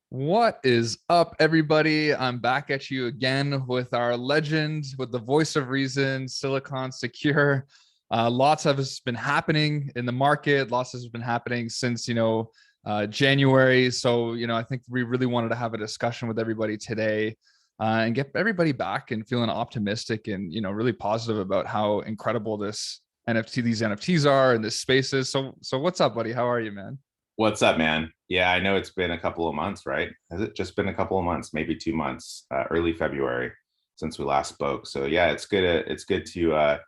What is up, everybody? I'm back at you again with our legend, with the voice of reason, Silicon Secure. Lots of has been happening in the market. Lots has been happening since January. So I think we really wanted to have a discussion with everybody today and get everybody back and feeling optimistic and really positive about how incredible these NFTs are and this space is. So what's up, buddy? How are you, man? What's up, man? Yeah, I know it's been a couple of months, right? Has it just been a couple of months, maybe 2 months, early February since we last spoke. So yeah, it's good to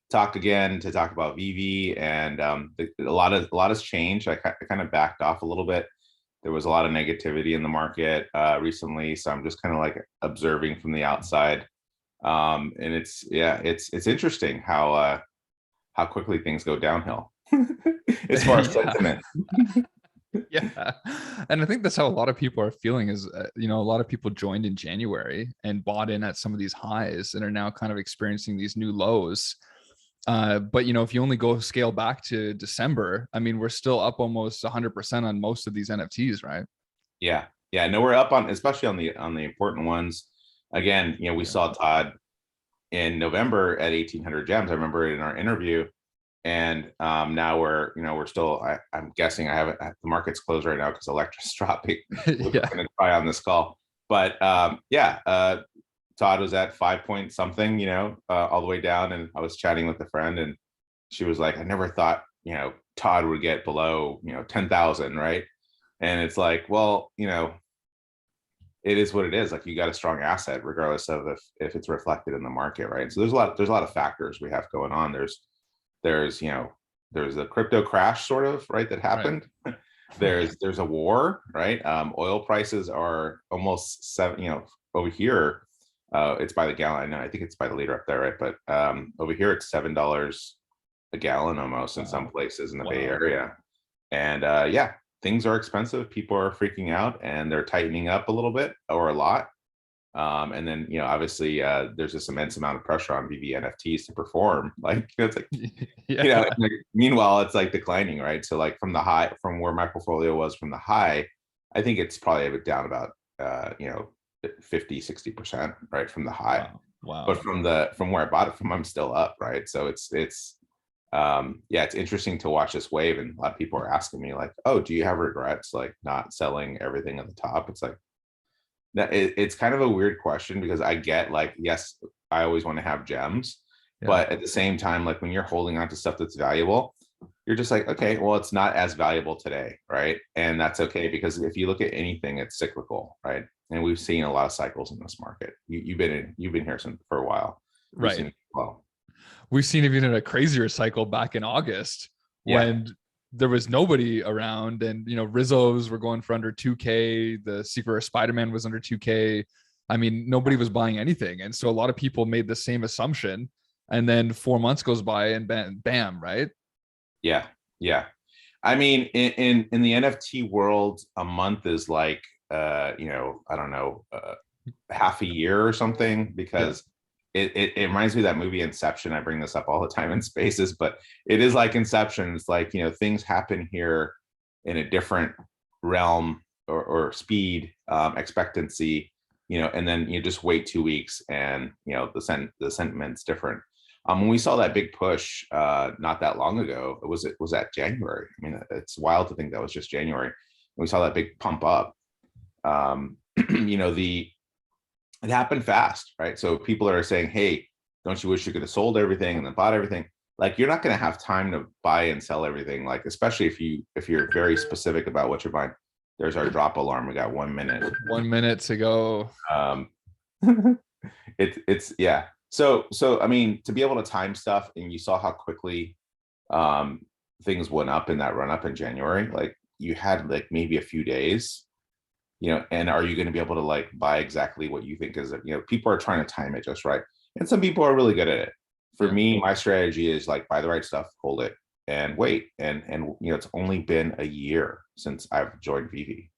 talk again, to talk about Veve, and a lot has changed. I kind of backed off a little bit. There was a lot of negativity in the market recently, so I'm just kind of like observing from the outside. And it's interesting how quickly things go downhill as far as Yeah. sentiment. Yeah. And I think that's how a lot of people are feeling is, a lot of people joined in January and bought in at some of these highs and are now kind of experiencing these new lows. But if you only go scale back to December, I mean, we're still up almost 100% on most of these NFTs, right? Yeah, yeah. No, we're up on, especially on the important ones. Again, we Yeah. saw Todd in November at 1,800 gems. I remember it in our interview, and now we're still. I'm guessing I haven't. The market's closed right now because Electra's dropping, which Yeah. we're going to try on this call. But yeah, Todd was at 5 point something, all the way down, and I was chatting with a friend, and she was like, "I never thought, Todd would get below, 10,000, right?" And it's like, well, it is what it is. Like, you got a strong asset regardless of if it's reflected in the market, right? So there's a lot of factors we have going on. There's a crypto crash sort of, right, that Right. happened. There's a war, right? Oil prices are almost seven, over here. It's by the gallon. I think it's by the liter up there, right? But over here it's $7 a gallon almost in some Wow. places in the Bay Wow. Area. And yeah, things are expensive. People are freaking out and they're tightening up a little bit or a lot. And then, obviously, there's this immense amount of pressure on Veve NFTs to perform. Like, it's like, Yeah. like, meanwhile, it's like declining, right? So, like, from the high, from where my portfolio was from the high, I think it's probably a bit down about, 50, 60%, right, from the high. Wow. But Wow. from where I bought it from, I'm still up, right? So yeah, it's interesting to watch this wave, and a lot of people are asking me like, oh, do you have regrets like not selling everything at the top? It's like, it's kind of a weird question, because I get, like, yes, I always want to have gems, Yeah. but at the same time, like, when you're holding on to stuff that's valuable, you're just like, okay, well, it's not as valuable today, right? And that's okay, because if you look at anything, it's cyclical, right? And we've seen a lot of cycles in this market. You've been here for a while. We've Right. seen, well, We've seen even in a crazier cycle back in August yeah, when there was nobody around and Rizzos were going for under 2K, the Secret of Spider-Man was under 2K. I mean, nobody was buying anything. And so a lot of people made the same assumption. And then 4 months goes by and bam, right? yeah, yeah. I mean, in the NFT world, a month is like, I don't know, half a year or something, Yeah. because it reminds me of that movie Inception. I bring this up all the time in spaces, but it is like Inception. It's like, things happen here in a different realm, or speed, expectancy, and then you just wait 2 weeks, and the sentiment's different. When we saw that big push not that long ago, it was that January. I mean, it's wild to think that was just January. We saw that big pump up. Um, the it happened fast, right? So people are saying, hey, don't you wish you could have sold everything and then bought everything? Like, you're not going to have time to buy and sell everything, like, especially if you're very specific about what you're buying. There's our drop alarm. We got 1 minute. 1 minute to go. um it's yeah. So I mean, to be able to time stuff, and you saw how quickly um things went up in that run up in January. Like, you had like maybe a few days, and are you going to be able to like buy exactly what you think is, people are trying to time it just right, and some people are really good at it. For Yeah. me, my strategy is like, buy the right stuff, hold it, and wait. And it's only been a year since I've joined Veve,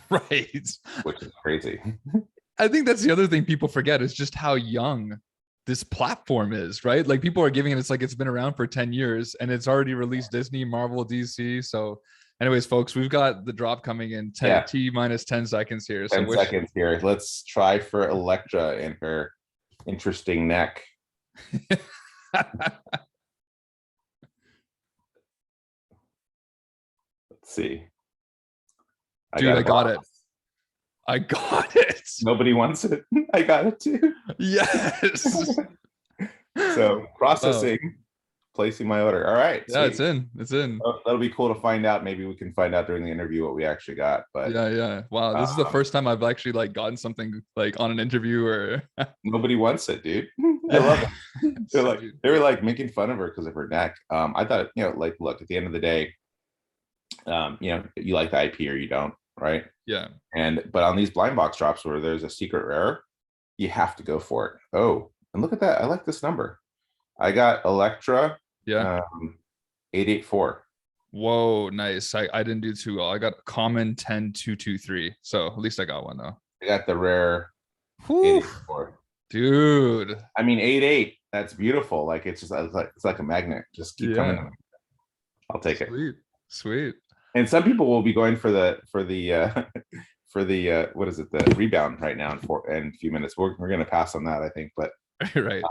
Right. which is crazy. I think that's the other thing people forget is just how young this platform is, right? Like people are giving it, it's like it's been around for 10 years and it's already released Disney, Marvel, DC. So Anyways, folks, we've got the drop coming in 10 Yeah, T minus 10 seconds here. So 10 seconds here. Let's try for Electra in her interesting neck. Let's see. Dude, I got it. I got it. Nobody wants it. I got it too. Yes. So processing, placing my order. All right. Yeah, it's in. It's in. That'll be cool to find out. Maybe we can find out during the interview what we actually got. But yeah. Wow, this is the first time I've actually like gotten something like on an interview or nobody wants it, dude. I love it. They were like making fun of her because of her neck. I thought, like, look, at the end of the day, you like the IP or you don't, right? Yeah. But on these blind box drops where there's a secret rare, you have to go for it. Oh, and look at that. I like this number. I got Electra. Yeah. 884. Whoa, nice. I didn't do too well. I got common 10223. So at least I got one though. I got the rare 884. Dude. I mean 88. That's beautiful. Like it's like a magnet. Just keep coming. I'll take it. Sweet. And some people will be going for the what is it, the rebound right now in a few minutes. We're gonna pass on that, I think, but right.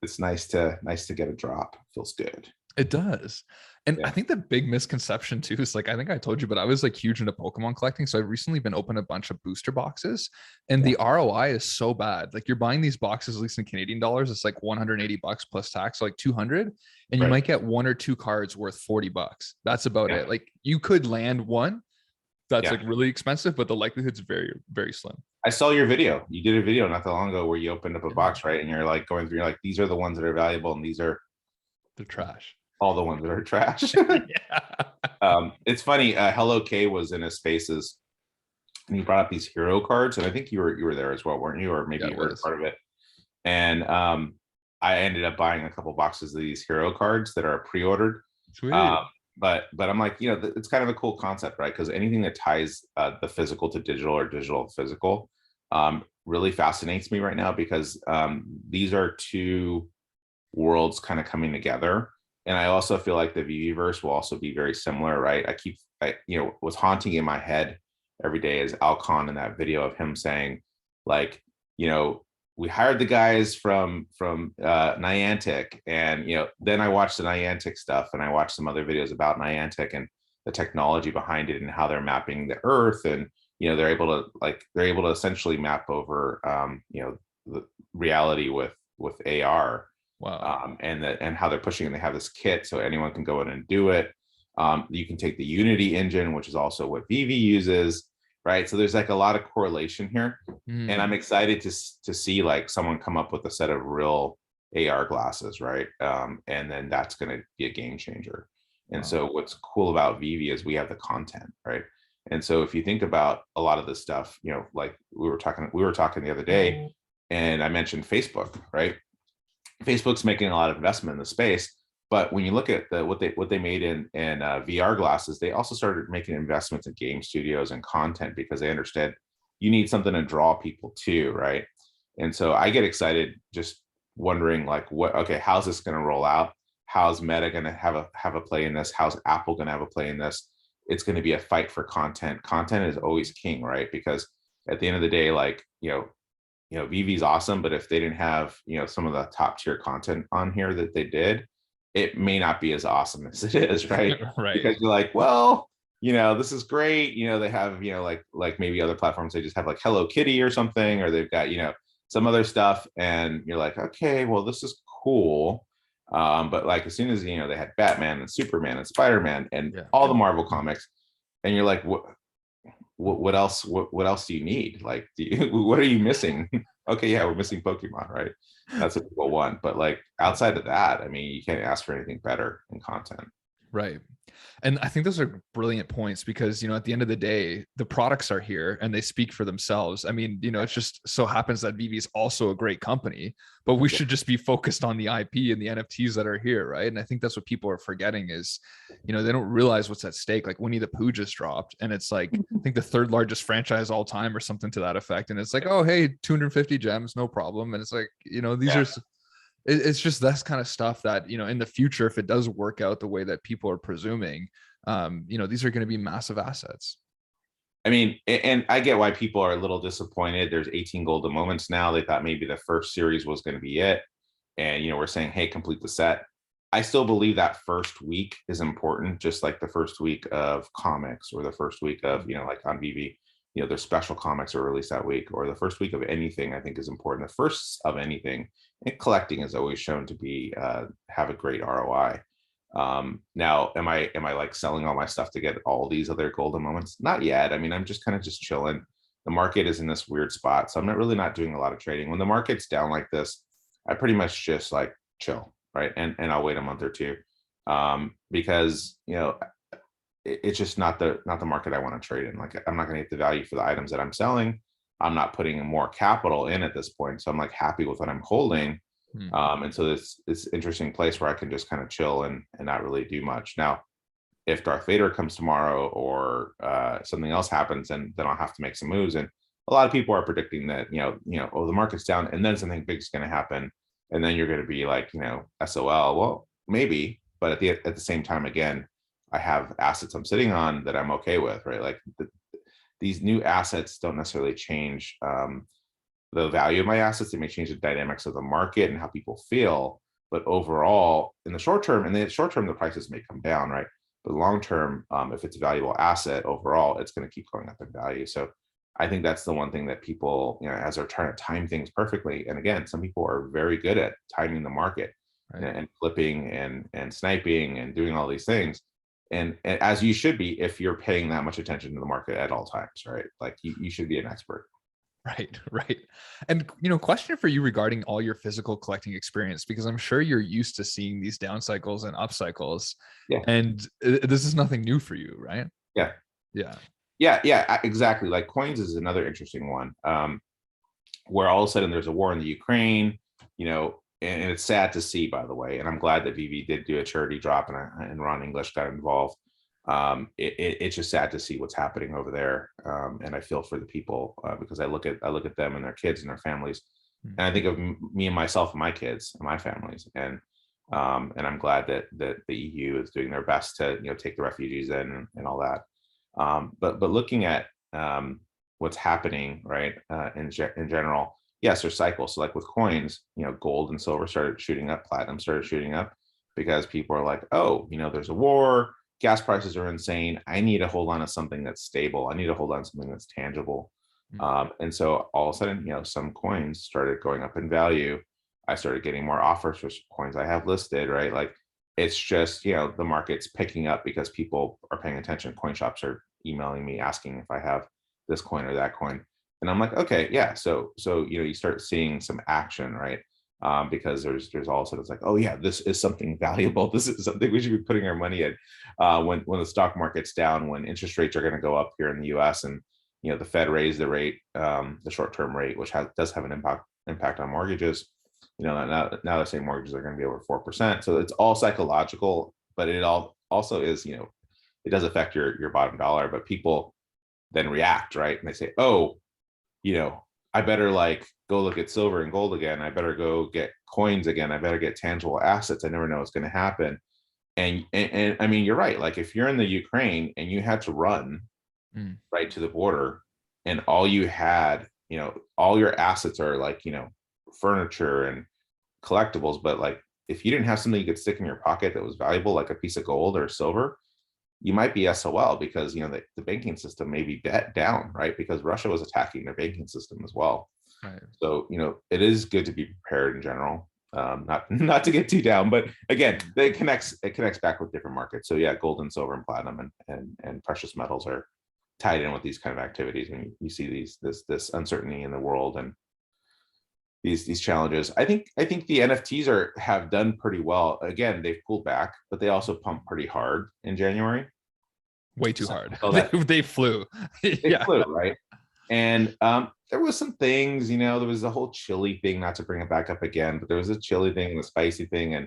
It's nice to get a drop. Feels good. It does. And I think the big misconception too is like, I think I told you, but I was like huge into Pokemon collecting. So I've recently been opening a bunch of booster boxes and the ROI is so bad. Like you're buying these boxes, at least in Canadian dollars, it's like 180 bucks plus tax, so like 200. And you might get 1 or 2 cards worth 40 bucks. That's about it. Like you could land one that's like really expensive, but the likelihood's very, very slim. I saw your video. You did a video not that long ago where you opened up a box, right? And you're like going through, you're like, these are the ones that are valuable and they're trash. All the ones that are trash. It's funny. Hello K was in his spaces and he brought up these hero cards. And I think you were there as well, weren't you? Or maybe you were part of it. And I ended up buying a couple boxes of these hero cards that are pre-ordered. Sweet. But I'm like, it's kind of a cool concept, right? Because anything that ties the physical to digital or digital to physical really fascinates me right now because these are two worlds kind of coming together. And I also feel like the VVverse will also be very similar, right? What's haunting in my head every day is Alcon in that video of him saying, like, we hired the guys from Niantic, and then I watched the Niantic stuff, and I watched some other videos about Niantic and the technology behind it and how they're mapping the Earth, and they're able to essentially map over the reality with AR. Wow. And how they're pushing, and they have this kit so anyone can go in and do it. You can take the Unity engine, which is also what Veve uses, right? So there's like a lot of correlation here, and I'm excited to see like someone come up with a set of real AR glasses, right? And then that's going to be a game changer. And so what's cool about Veve is we have the content, right? And so if you think about a lot of this stuff, like we were talking the other day, and I mentioned Facebook, right? Facebook's making a lot of investment in the space, but when you look at what they made in VR glasses, they also started making investments in game studios and content because they understood you need something to draw people to, right? And so I get excited just wondering like, how's this going to roll out? How's Meta going to have a play in this? How's Apple going to have a play in this? It's going to be a fight for content. Content is always king, right? Because at the end of the day, like, Veve's awesome, but if they didn't have, some of the top tier content on here that they did, it may not be as awesome as it is, right? Right. Because you're like, well, this is great. They have, like maybe other platforms, they just have like Hello Kitty or something, or they've got, some other stuff. And you're like, okay, well, this is cool. But like, as soon as, they had Batman and Superman and Spider-Man and all the Marvel comics, and you're like, what else do you need? Like, what are you missing? Okay, yeah, we're missing Pokemon, right? That's a cool one. But like outside of that, I mean, you can't ask for anything better in content. Right. And I think those are brilliant points because, at the end of the day, the products are here and they speak for themselves. I mean, it just so happens that Veve is also a great company, but we should just be focused on the IP and the NFTs that are here. Right. And I think that's what people are forgetting is, they don't realize what's at stake. Like Winnie the Pooh just dropped and it's like, I think the 3rd largest franchise all time or something to that effect. And it's like, oh, hey, 250 gems, no problem. And it's like, these are, it's just this kind of stuff that, in the future, if it does work out the way that people are presuming, These are going to be massive assets. I mean, and I get why people are a little disappointed. There's 18 golden moments now. They thought maybe the first series was going to be it. And, we're saying, hey, complete the set. I still believe that first week is important, just like the first week of comics or the first week of, like on Veve, there's special comics are released that week, or the first week of anything I think is important. The first of anything, and collecting is always shown to be have a great ROI. Now, am I like selling all my stuff to get all these other golden moments? Not yet. I mean, I'm just kind of just chilling. The market is in this weird spot, so I'm not doing a lot of trading. When the market's down like this, I pretty much just like chill, right? And I'll wait a month or two, because it's just not the market I want to trade in. Like, I'm not going to get the value for the items that I'm selling. I'm not putting more capital in at this point, so I'm like happy with what I'm holding. And so this interesting place where I can just kind of chill and not really do much. Now, if Darth Vader comes tomorrow or something else happens, and then I'll have to make some moves. And a lot of people are predicting that, oh, the market's down and then something big is going to happen. And then you're going to be like, SOL. Well, maybe, but at the same time, again, I have assets I'm sitting on that I'm okay with, right? Like these new assets don't necessarily change the value of my assets. They may change the dynamics of the market and how people feel, but overall, in the short term, the prices may come down, right? But long term, if it's a valuable asset overall, it's going to keep going up in value. So I think that's the one thing that people, as they're trying to time things perfectly. And again, some people are very good at timing the market, right, and flipping and sniping and doing all these things. And as you should be, if you're paying that much attention to the market at all times, right? Like you should be an expert. Right. And, question for you regarding all your physical collecting experience, because I'm sure you're used to seeing these down cycles and up cycles. Yeah. And this is nothing new for you, right? Yeah. Yeah, exactly. Like coins is another interesting one, where all of a sudden there's a war in the Ukraine, and it's sad to see, by the way. And I'm glad that Veve did do a charity drop and Ron English got involved. It's just sad to see what's happening over there, and I feel for the people because I look at them and their kids and their families, and I think of me and myself and my kids and my families, and I'm glad that the EU is doing their best to take the refugees in and all that. But looking at what's happening, right, in general, yes, there's cycles. So like with coins, gold and silver started shooting up, platinum started shooting up because people are like, oh, there's a war. Gas prices are insane. I need to hold on to something that's stable. I need to hold on to something that's tangible. And so all of a sudden, some coins started going up in value. I started getting more offers for coins I have listed, right? Like it's just, the market's picking up because people are paying attention. Coin shops are emailing me asking if I have this coin or that coin. And I'm like, okay, yeah. So, you start seeing some action, right? Because there's also, it's like, oh yeah, this is something valuable. This is something we should be putting our money in. When the stock market's down, when interest rates are going to go up here in the U.S. and the Fed raised the rate, the short-term rate, which does have an impact on mortgages. Now they're saying mortgages are going to be over 4%. So it's all psychological, but it also is, it does affect your bottom dollar. But people then react, right? And they say, oh, I better like go look at silver and gold again. I better go get coins again. I better get tangible assets. I never know what's going to happen. And I mean, you're right. Like if you're in the Ukraine and you had to run right to the border and all you had, all your assets are like, furniture and collectibles. But like, if you didn't have something you could stick in your pocket that was valuable, like a piece of gold or silver, you might be SOL because the banking system may be down, right? Because Russia was attacking their banking system as well. Right. So it is good to be prepared in general, not to get too down, but again, it connects back with different markets. So yeah, gold and silver and platinum and precious metals are tied in with these kind of activities when you see this uncertainty in the world and these challenges. I think the NFTs have done pretty well. Again, they've pulled back, but they also pumped pretty hard in January. Way too hard. They flew. They flew, right? And there was some things, there was the whole chili thing, not to bring it back up again, but there was a chili thing, the spicy thing, and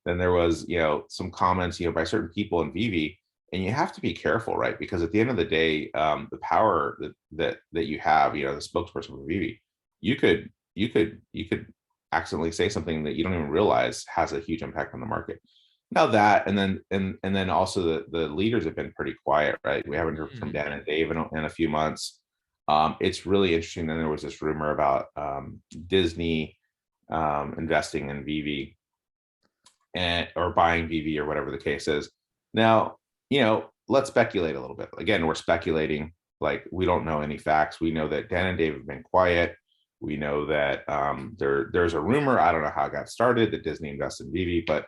then there was, some comments, by certain people in Veve, and you have to be careful, right? Because at the end of the day, the power that you have, the spokesperson for Veve, you could accidentally say something that you don't even realize has a huge impact on the market. Now that, and then also the leaders have been pretty quiet, right? We haven't heard from Mm. Dan and Dave in a few months. It's really interesting. Then there was this rumor about Disney investing in Veve and or buying Veve or whatever the case is. Now, let's speculate a little bit. Again, we're speculating, like we don't know any facts. We know that Dan and Dave have been quiet. We know that there's a rumor. I don't know how it got started that Disney invested in Veve, but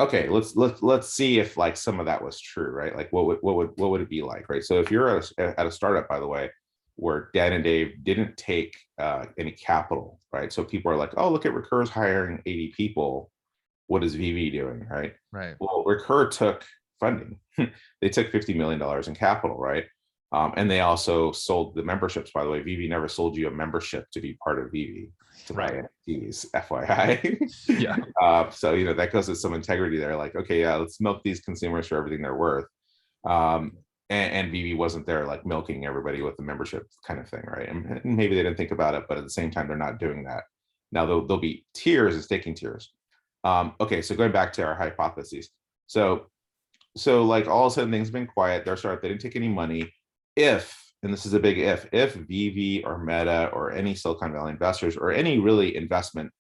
okay, let's see if like some of that was true, right? Like what would it be like, right? So if you're at a startup, by the way, where Dan and Dave didn't take any capital, right? So people are like, oh, look at Recur's hiring 80 people. What is Veve doing, right? Right. Well, Recur took funding. They took $50 million in capital, right? And they also sold the memberships, by the way. Veve never sold you a membership to be part of Veve to buy NFTs, FYI. Yeah. So, that goes with some integrity there. Like, okay, yeah, let's milk these consumers for everything they're worth. And Veve wasn't there like milking everybody with the membership kind of thing, right? And maybe they didn't think about it, but at the same time, they're not doing that. Now, there'll be tiers and staking tiers. Okay, so going back to our hypotheses. So like all of a sudden things have been quiet. They didn't take any money. And this is a big if Veve or Meta or any Silicon Valley investors or any really investment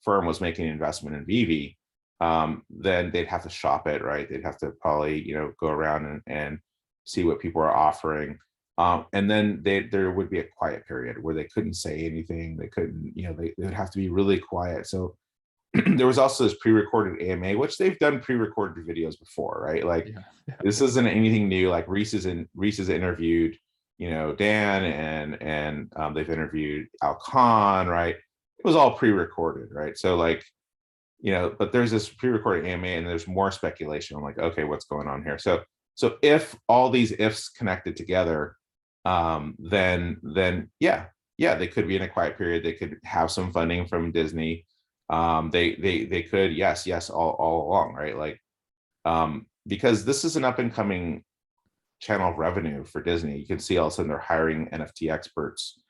firm was making an investment in Veve, then they'd have to shop it, right? They'd have to probably, go around and see what people are offering. And then there would be a quiet period where they couldn't say anything. They couldn't, they would have to be really quiet. So there was also this pre-recorded AMA, which they've done pre-recorded videos before, right? Like this isn't anything new. Like Reese has interviewed, Dan and they've interviewed Al Khan, right? It was all pre-recorded, right? So like, but there's this pre-recorded AMA and there's more speculation. I'm like, okay, what's going on here? So if all these ifs connected together, then yeah, they could be in a quiet period. They could have some funding from Disney. They could, yes, all along, right? Like, because this is an up and coming channel of revenue for Disney. You can see all of a sudden they're hiring NFT experts.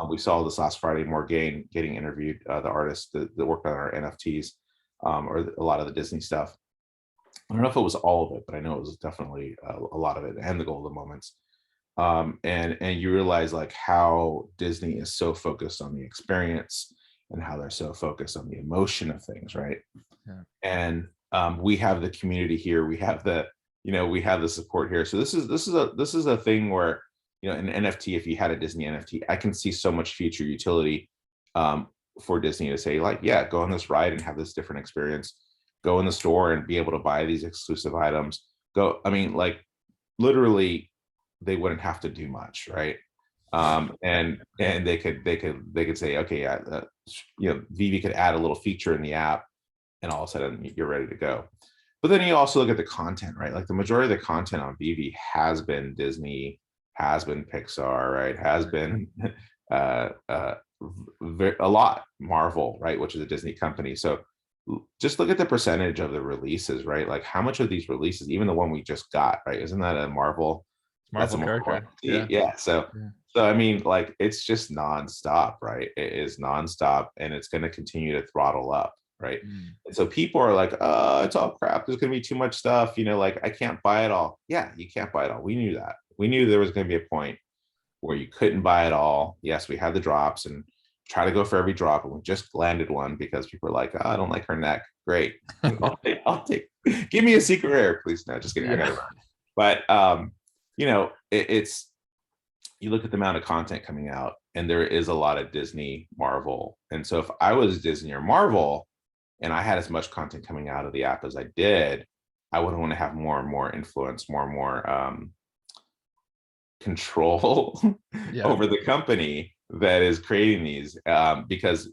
We saw this last Friday, Morgan getting interviewed, the artist that worked on our NFTs, or a lot of the Disney stuff. I don't know if it was all of it, but I know it was definitely a lot of it, and the golden moments. And you realize like how Disney is so focused on the experience and how they're so focused on the emotion of things, right? Yeah. And we have the community here. We have the support here. So this is a thing where, an NFT, if you had a Disney NFT, I can see so much future utility for Disney to say like, yeah, go on this ride and have this different experience. Go in the store and be able to buy these exclusive items. I mean, like literally, they wouldn't have to do much, right? And they could say, okay, yeah, Veve could add a little feature in the app, and all of a sudden you're ready to go. But then you also look at the content, right? Like the majority of the content on Veve has been Disney, has been Pixar, right? Has been a lot Marvel, right? Which is a Disney company. So just look at the percentage of the releases, right? Like how much of these releases, even the one we just got, right? Isn't that a Marvel? That's a character. Yeah. So I mean, like it's just nonstop, right? It is nonstop, and it's going to continue to throttle up, right? And so people are like, oh, it's all crap. There's going to be too much stuff, like I can't buy it all. Yeah, you can't buy it all. We knew that. We knew there was going to be a point where you couldn't buy it all. Yes, we had the drops and try to go for every drop, and we just landed one because people are like, oh, I don't like her neck. Great. I'll take give me a secret rare, please. No, just kidding. I gotta run. But it's you look at the amount of content coming out, and there is a lot of Disney, Marvel. And so if I was Disney or Marvel and I had as much content coming out of the app as I did, I would want to have more and more influence, more and more control over the company that is creating these, because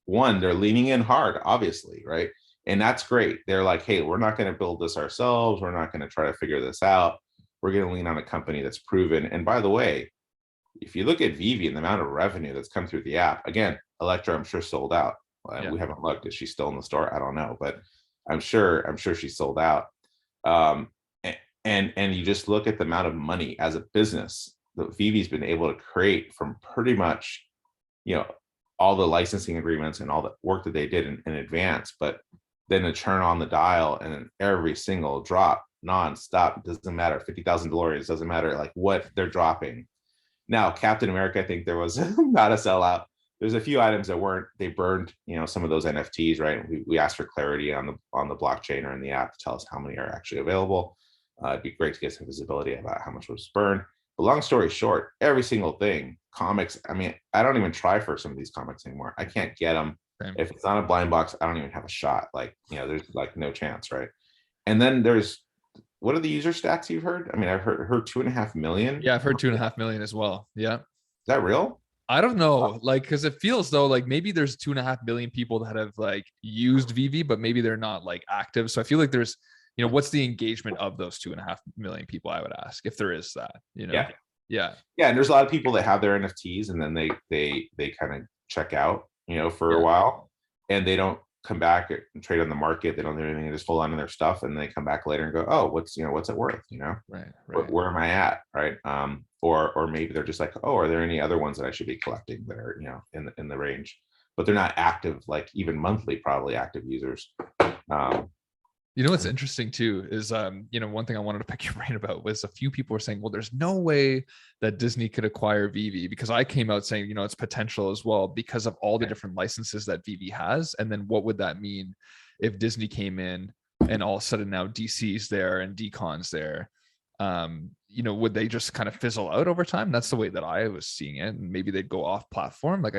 one, they're leaning in hard, obviously, right? And that's great. They're like, hey, we're not going to build this ourselves. We're not going to try to figure this out. We're going to lean on a company that's proven. And by the way, if you look at Veve and the amount of revenue that's come through the app, again, Electra, I'm sure sold out. We haven't looked. Is she still in the store? I don't know, but I'm sure she's sold out. And you just look at the amount of money as a business that Veve's been able to create from pretty much, all the licensing agreements and all the work that they did in advance. But then to turn on the dial and then every single drop non-stop, doesn't matter, 50,000 DeLoreans, doesn't matter like what they're dropping. Now, Captain America, I think there was not a sellout. There's a few items that weren't, they burned, some of those NFTs, right? We asked for clarity on the blockchain or in the app to tell us how many are actually available. It'd be great to get some visibility about how much was burned. But long story short, every single thing, comics, I mean, I don't even try for some of these comics anymore. I can't get them. Same. If it's on a blind box, I don't even have a shot. Like, there's like no chance, right? And then there's, what are the user stats you've heard? I mean, I've heard 2.5 million. Yeah, I've heard 2.5 million as well. Yeah. Is that real? I don't know, like, because it feels though like maybe there's 2.5 million people that have like used Veve, but maybe they're not like active. So I feel like there's, what's the engagement of those 2.5 million people? I would ask if there is that. Yeah. Yeah. And there's a lot of people that have their NFTs and then they kind of check out, for a while, and they don't come back and trade on the market. They don't do anything. They just hold on to their stuff, and they come back later and go, oh, what's it worth? Right. Where am I at? Right. Or maybe they're just like, oh, are there any other ones that I should be collecting that are, in the range, but they're not active, like even monthly, probably active users. What's interesting too is, one thing I wanted to pick your brain about was a few people were saying, well, there's no way that Disney could acquire Veve, because I came out saying, it's potential as well because of all the different licenses that Veve has. And then what would that mean if Disney came in and all of a sudden now DC's there and Decon's there? Would they just kind of fizzle out over time? That's the way that I was seeing it. And maybe they'd go off platform. I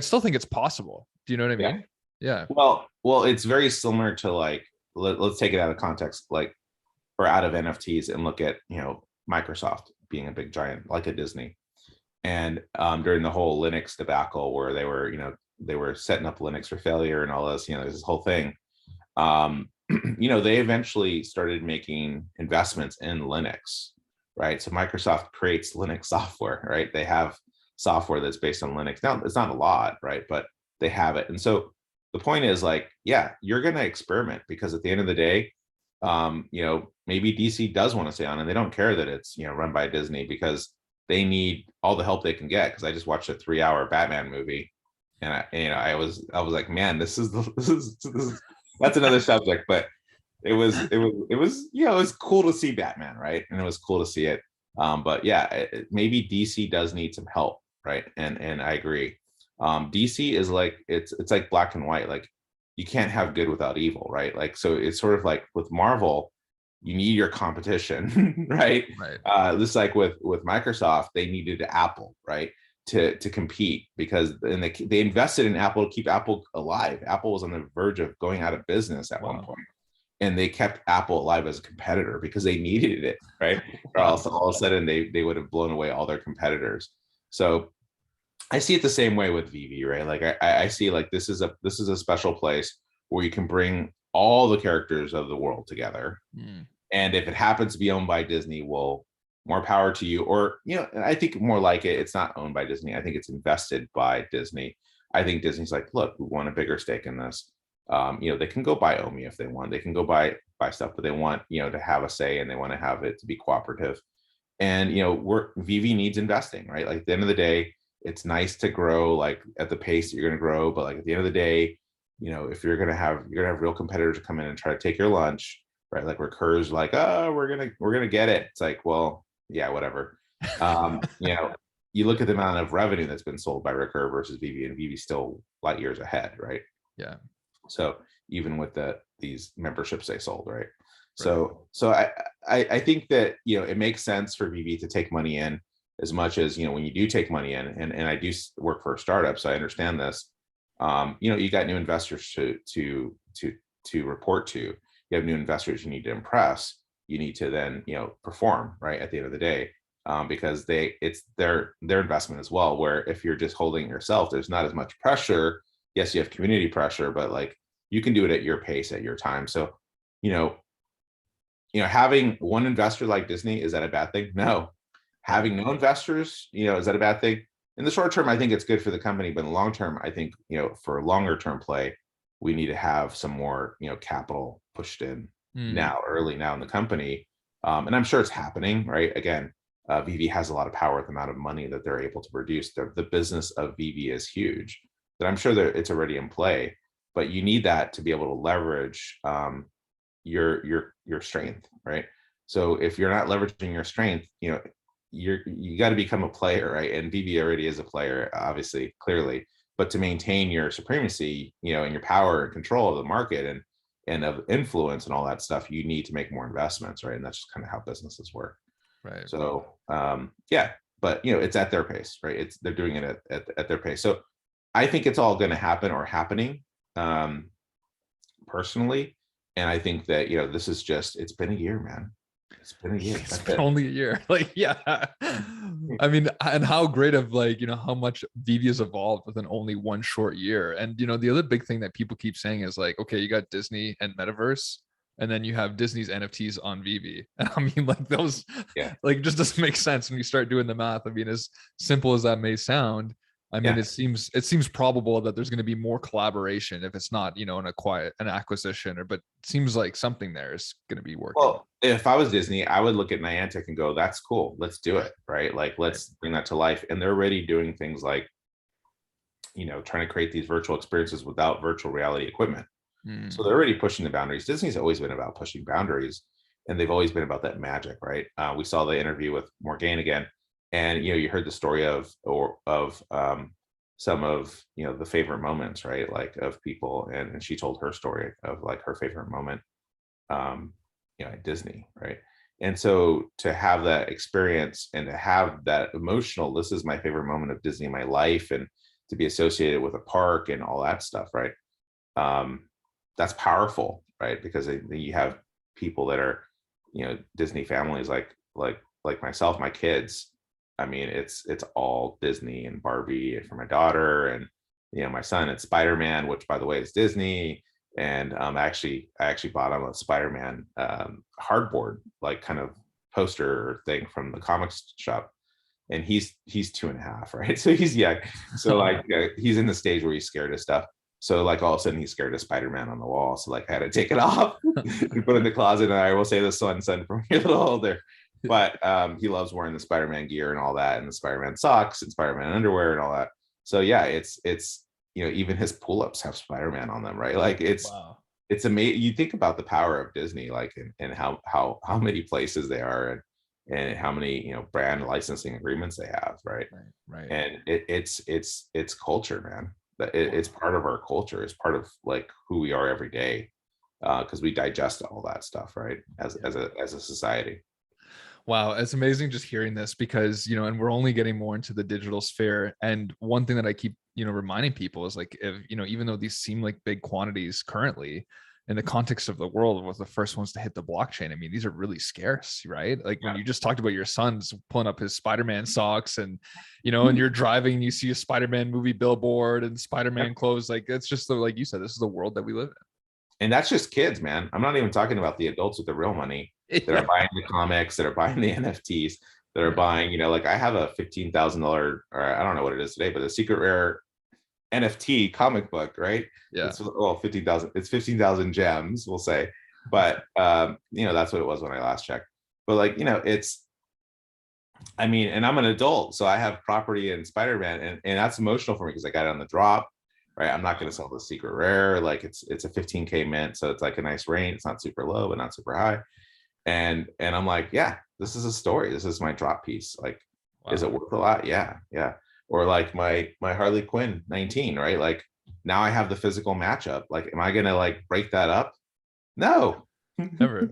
still think it's possible. Do you know what I mean? Yeah. Well, it's very similar to like, let's take it out of context, like, or out of NFTs and look at, Microsoft being a big giant like a Disney. And during the whole Linux debacle where they were setting up Linux for failure and all this, there's this whole thing. They eventually started making investments in Linux, right? So Microsoft creates Linux software, right? They have software that's based on Linux. Now, it's not a lot, right? But they have it. And so the point is like, yeah, you're going to experiment, because at the end of the day, maybe DC does want to stay on, and they don't care that it's, run by Disney, because they need all the help they can get. Because I just watched a 3-hour Batman movie, and I was like, man, this is that's another subject, but it was cool to see Batman, right? And it was cool to see it. But yeah, maybe DC does need some help, right? And I agree. DC is like, it's like black and white. Like, you can't have good without evil, right? Like, so it's sort of like with Marvel, you need your competition, right? Just like with Microsoft, they needed Apple, right, to compete, because then they invested in Apple to keep Apple alive. Apple was on the verge of going out of business at one point, and they kept Apple alive as a competitor because they needed it, right? Or else all of a sudden they would have blown away all their competitors. So I see it the same way with Veve, right? Like I see like this is a special place where you can bring all the characters of the world together. And if it happens to be owned by Disney, well, more power to you. Or, I think more like it's not owned by Disney. I think it's invested by Disney. I think Disney's like, look, we want a bigger stake in this. They can go buy Omi if they want. They can go buy stuff, but they want, to have a say, and they want to have it to be cooperative. And, Veve needs investing, right? Like, at the end of the day, it's nice to grow like at the pace that you're going to grow, but like at the end of the day, if you're going to have real competitors come in and try to take your lunch, right? Like Recur's like, oh, we're gonna get it. It's like, well, yeah, whatever. You look at the amount of revenue that's been sold by Recur versus Veve, and Veve's still light years ahead, right? Yeah. So even with these memberships they sold, right? So I think that it makes sense for Veve to take money in, as much as when you do take money in, and I do work for a startup, so I understand this. You got new investors to report to. You have new investors you need to impress. You need to then perform, right, at the end of the day, because it's their investment as well. Where if you're just holding yourself, there's not as much pressure. Yes, you have community pressure, but like you can do it at your pace, at your time. So having one investor like Disney, is that a bad thing? No. Having no investors, is that a bad thing? In the short term, I think it's good for the company, but in the long term, I think, for a longer term play, we need to have some more, capital pushed in early now in the company. And I'm sure it's happening, right? Again, Veve has a lot of power with the amount of money that they're able to produce. The business of Veve is huge, but I'm sure that it's already in play. but you need that to be able to leverage your strength, right? So if you're not leveraging your strength, you got to become a player, right? And Veve already is a player, obviously, clearly, but to maintain your supremacy, and your power and control of the market and of influence and all that stuff, you need to make more investments, right? And that's just kind of how businesses work. Right. So yeah, but it's at their pace, right? They're doing it at their pace. So I think it's all going to happen or happening, personally. And I think that this is just, it's been a year, man. It's been a year. It's been only a year. Like, yeah. I mean, and how great of how much Veve has evolved within only one short year. And the other big thing that people keep saying is like, okay, you got Disney and Metaverse, and then you have Disney's NFTs on Veve. And I mean, like those, just doesn't make sense when you start doing the math. I mean, as simple as that may sound, I mean, it seems probable that there's going to be more collaboration if it's not, an acquisition, but it seems like something there is going to be working. Well, if I was Disney, I would look at Niantic and go, that's cool. Let's do it. Right. Like, let's bring that to life. And they're already doing things like, trying to create these virtual experiences without virtual reality equipment. So they're already pushing the boundaries. Disney's always been about pushing boundaries, and they've always been about that magic, right? We saw the interview with Morgane again, and you heard the story of some of the favorite moments, right? Like of people, and she told her story of like her favorite moment, at Disney, right? And so to have that experience and to have that emotional, this is my favorite moment of Disney in my life, and to be associated with a park and all that stuff, right? That's powerful, right? Because you have people that are, Disney families like myself, my kids. I mean, it's all Disney and Barbie, and for my daughter, and my son, it's Spider-Man, which by the way is Disney. And I actually bought him a Spider-Man hardboard, like kind of poster thing from the comics shop. And he's 2.5, right? So he's young. So like he's in the stage where he's scared of stuff. So like all of a sudden he's scared of Spider-Man on the wall. So like I had to take it off and put it in the closet. And I will say the son from a little older, but he loves wearing the Spider-Man gear and all that, and the Spider-Man socks and Spider-Man underwear and all that. So yeah, it's even his pull-ups have Spider-Man on them, right? Like it's amazing. You think about the power of Disney, like and how many places they are, and how many brand licensing agreements they have, right? Right. And it's culture, man. It's part of our culture. It's part of like who we are every day, because we digest all that stuff, right? As a society. Wow, it's amazing just hearing this, because and we're only getting more into the digital sphere. And one thing that I keep reminding people is like, if even though these seem like big quantities currently, in the context of the world, was the first ones to hit the blockchain. I mean, these are really scarce, right? Like when you just talked about your son's pulling up his Spider-Man socks, and and you're driving and you see a Spider-Man movie billboard and Spider-Man clothes, like it's just like you said, this is the world that we live in. And that's just kids, man. I'm not even talking about the adults with the real money that are buying the comics, that are buying the NFTs, that are buying, like I have a $15,000, or I don't know what it is today, but a secret rare NFT comic book, right? Yeah. It's 15,000. It's 15,000 gems, we'll say. But that's what it was when I last checked. But like, I mean, and I'm an adult, so I have property in Spider-Man, and that's emotional for me because I got it on the drop, right? I'm not going to sell the secret rare. Like it's a 15K mint, so it's like a nice range. It's not super low, but not super high. And I'm like, yeah, this is a story. This is my drop piece. Like, is it worth a lot? Yeah. Or like my Harley Quinn 19, right? Like now I have the physical matchup. Like, am I gonna like break that up? No, Never.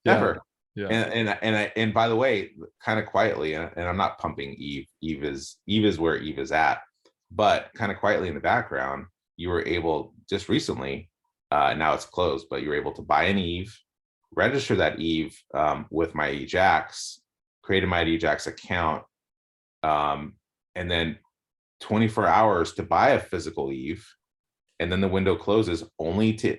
Never. Yeah. And by the way, kind of quietly, and I'm not pumping Eve. Eve is where Eve is at, but kind of quietly in the background, you were able just recently. Now it's closed, but you were able to buy an Eve, register that Eve with my Ajax, create a my Ajax account. And then 24 hours to buy a physical Eve, and then the window closes only to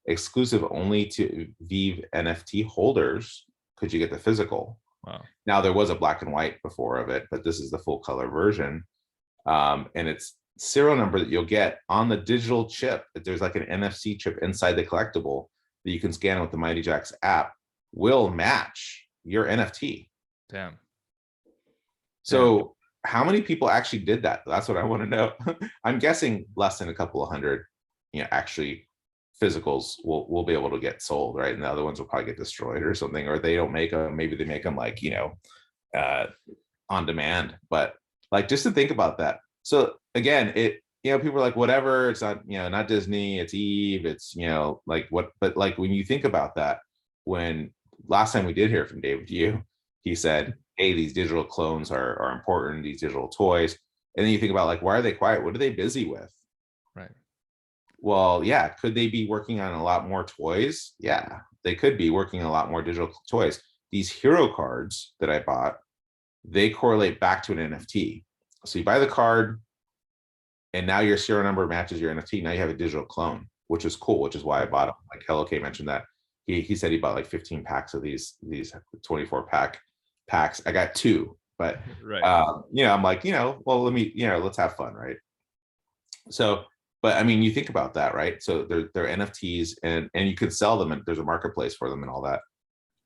exclusive only to Veve NFT holders could you get the physical. Wow. Now there was a black and white before of it, but this is the full color version, and it's serial number that you'll get on the digital chip. There's like an NFC chip inside the collectible that you can scan with the Mighty Jacks app, will match your NFT. Damn. So how many people actually did that? That's what I want to know. I'm guessing less than a couple of hundred. actually physicals will be able to get sold, right? And the other ones will probably get destroyed or something, or they don't make them. Maybe they make them like, on demand. But like, just to think about that. So again, people are like, whatever, it's not, not Disney, it's Eve, it's, like what, but like when you think about that, when last time we did hear from David Yu, he said, hey, these digital clones are important, these digital toys. And then you think about like, why are they quiet? What are they busy with? Right. Well, yeah, could they be working on a lot more toys? Yeah, they could be working on a lot more digital toys. These hero cards that I bought, they correlate back to an NFT. So you buy the card, and now your serial number matches your NFT. Now you have a digital clone, which is cool, which is why I bought them. Like Hello K mentioned that. He said he bought like 15 packs of these 24 packs. I got 2, but right. I'm like, well, let me, let's have fun, right? So, but I mean, you think about that, right? So they're NFTs, and you can sell them, and there's a marketplace for them and all that.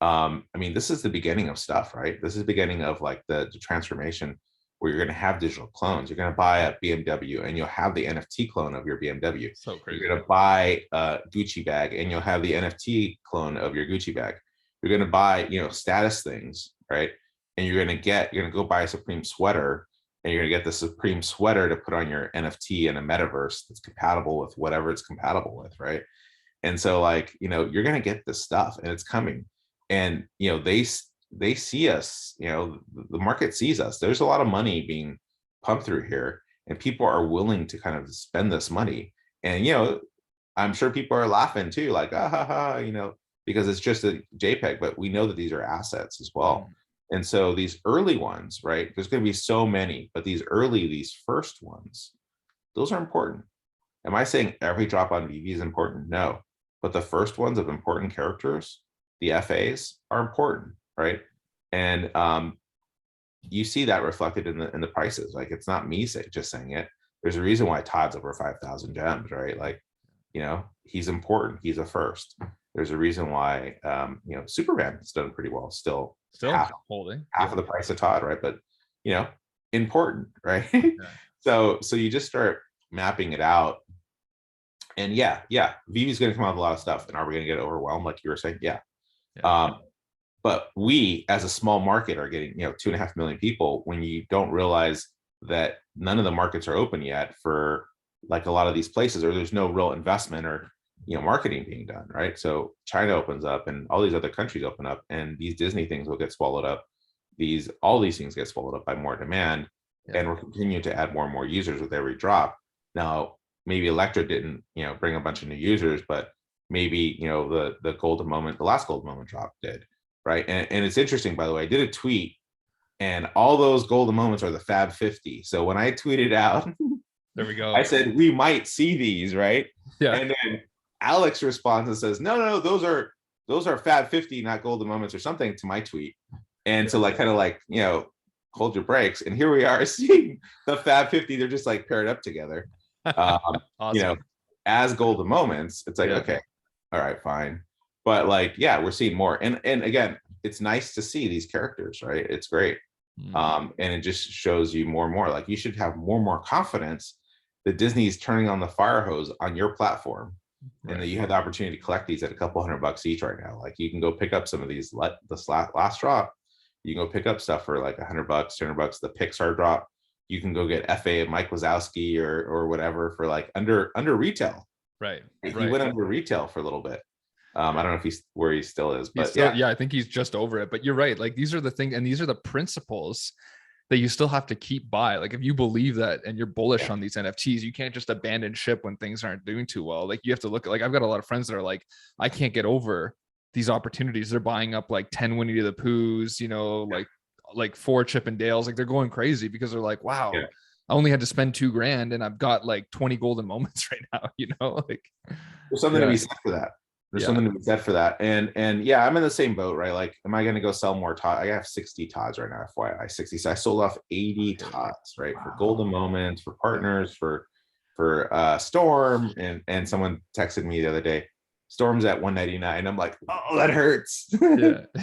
I mean, this is the beginning of stuff, right? This is the beginning of like the transformation where you're going to have digital clones. You're going to buy a BMW and you'll have the NFT clone of your BMW. So crazy. You're going to buy a Gucci bag and you'll have the NFT clone of your Gucci bag. You're going to buy, status things, right? And you're going to go buy a Supreme sweater, and you're going to get the Supreme sweater to put on your NFT in a metaverse that's compatible with whatever it's compatible with, right? And so like, you're going to get this stuff, and it's coming. And they see us, the market sees us. There's a lot of money being pumped through here, and people are willing to kind of spend this money. And I'm sure people are laughing too, like, because it's just a JPEG, but we know that these are assets as well. And so these early ones, right, there's going to be so many, but these first ones, those are important. Am I saying every drop on Veve is important? No, but the first ones of important characters, the FAs, are important, right? And you see that reflected in the prices. Like, it's not me just saying it. There's a reason why Todd's over 5,000 gems, right? Like, he's important. He's a first. There's a reason why Superman's done pretty well. Still half of the price of Todd, right? But important, right? Yeah. So you just start mapping it out. And yeah, Veve's going to come out with a lot of stuff. And are we going to get overwhelmed, like you were saying? Yeah. But we, as a small market, are getting 2.5 million people, when you don't realize that none of the markets are open yet for like a lot of these places, or there's no real investment or marketing being done, right? So China opens up, and all these other countries open up, and these Disney things will get swallowed up. All these things get swallowed up by more demand, and we're continuing to add more and more users with every drop. Now, maybe Electra didn't bring a bunch of new users, but maybe the golden moment, the last golden moment drop did, right? And it's interesting, by the way, I did a tweet, and all those golden moments are the Fab 50. So when I tweeted out, there we go, I said we might see these, right? Yeah. And then Alex responds and says, no, those are Fab 50, not golden moments, or something, to my tweet. And so like, kind of like, hold your brakes. And here we are seeing the Fab 50. They're just like paired up together. Awesome. As golden moments. It's like, okay, all right, fine. But like, yeah, we're seeing more. And again, it's nice to see these characters, right? It's great. And it just shows you more and more, like, you should have more and more confidence that Disney is turning on the fire hose on your platform, and that you have the opportunity to collect these at a couple $100 each right now. Like, you can go pick up some of these, this last drop, you can go pick up stuff for like $100, $200. The Pixar drop, you can go get FA of Mike Wazowski or whatever for like under retail. Right. He went under retail for a little bit. I don't know if he's where he still is, but yeah, I think he's just over it. But you're right. Like, these are the things, and these are the principles that you still have to keep by. Like, if you believe that and you're bullish on these NFTs, you can't just abandon ship when things aren't doing too well. Like, you have to look at, like, I've got a lot of friends that are like, I can't get over these opportunities. They're buying up like 10 Winnie the Poohs, like 4 Chip and Dales. Like, they're going crazy because they're like, wow, I only had to spend $2,000 and I've got like 20 golden moments right now, like, there's something to be said for that. There's something to be said for that. And yeah, I'm in the same boat, right? Like, am I going to go sell more Todd? I have 60 Todds right now, FYI, 60. So I sold off 80 Todds, right? Wow. For golden moments, for partners, for Storm. And someone texted me the other day, Storm's at 199. I'm like, oh, that hurts.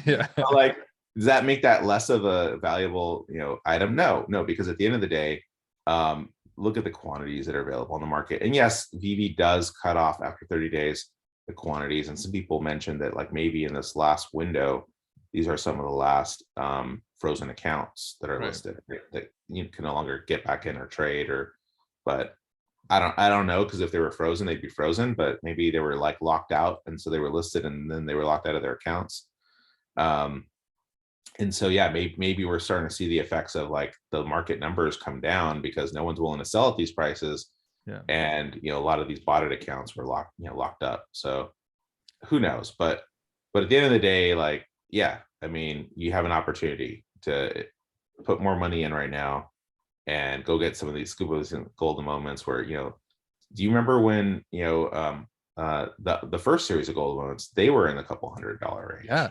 Yeah. Like, does that make that less of a valuable, item? No, because at the end of the day, look at the quantities that are available on the market. And yes, Veve does cut off after 30 days the quantities. And some people mentioned that like maybe in this last window, these are some of the last frozen accounts that are listed that you can no longer get back in or trade or, but I don't know, because if they were frozen, they'd be frozen, but maybe they were like locked out. And so they were listed and then they were locked out of their accounts. And so, yeah, maybe we're starting to see the effects of like the market numbers come down because no one's willing to sell at these prices. Yeah. And, a lot of these botted accounts were locked up. So who knows? But at the end of the day, like, yeah, I mean, you have an opportunity to put more money in right now and go get some of these scuba's and golden moments where, do you remember when, the first series of golden moments, they were in the couple $100 range. Yeah.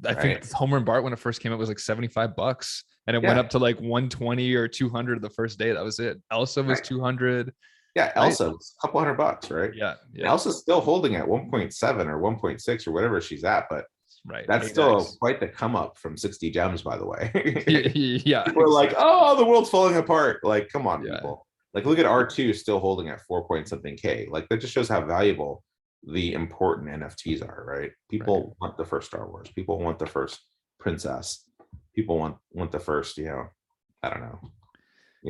I think Homer and Bart, when it first came out, was like $75 and it went up to like 120 or 200 the first day. That was it. Elsa was 200. Yeah, Elsa was a couple $100, right? Yeah. Elsa's still holding at 1.7 or 1.6 or whatever she's at, but that's still quite the come up from 60 gems, by the way. Yeah. We're like, oh, the world's falling apart. Like, come on, people. Like, look at R2 still holding at 4 point something K. Like, that just shows how valuable the important NFTs are, right? People want the first Star Wars. People want the first princess. People want the first, I don't know,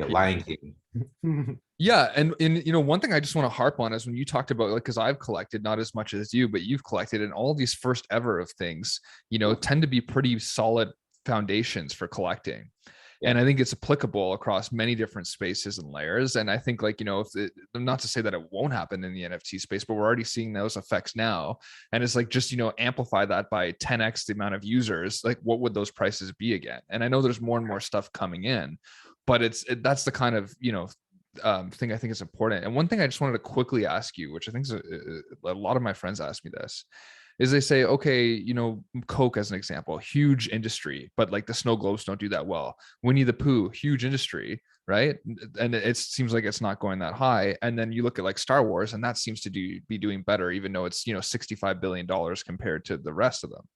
Lion King. Yeah. And one thing I just want to harp on is when you talked about, like, because I've collected not as much as you, but you've collected, and all these first ever of things, tend to be pretty solid foundations for collecting. And I think it's applicable across many different spaces and layers. And I think, like, not to say that it won't happen in the NFT space, but we're already seeing those effects now. And it's like, just, amplify that by 10x the amount of users, like what would those prices be again? And I know there's more and more stuff coming in, but that's the kind of, thing I think is important. And one thing I just wanted to quickly ask you, which I think is a lot of my friends ask me this, is they say, okay, Coke as an example, huge industry, but like the snow globes don't do that well. Winnie the Pooh, huge industry, right? And it seems like it's not going that high. And then you look at like Star Wars, and that seems to be doing better, even though it's, $65 billion compared to the rest of them.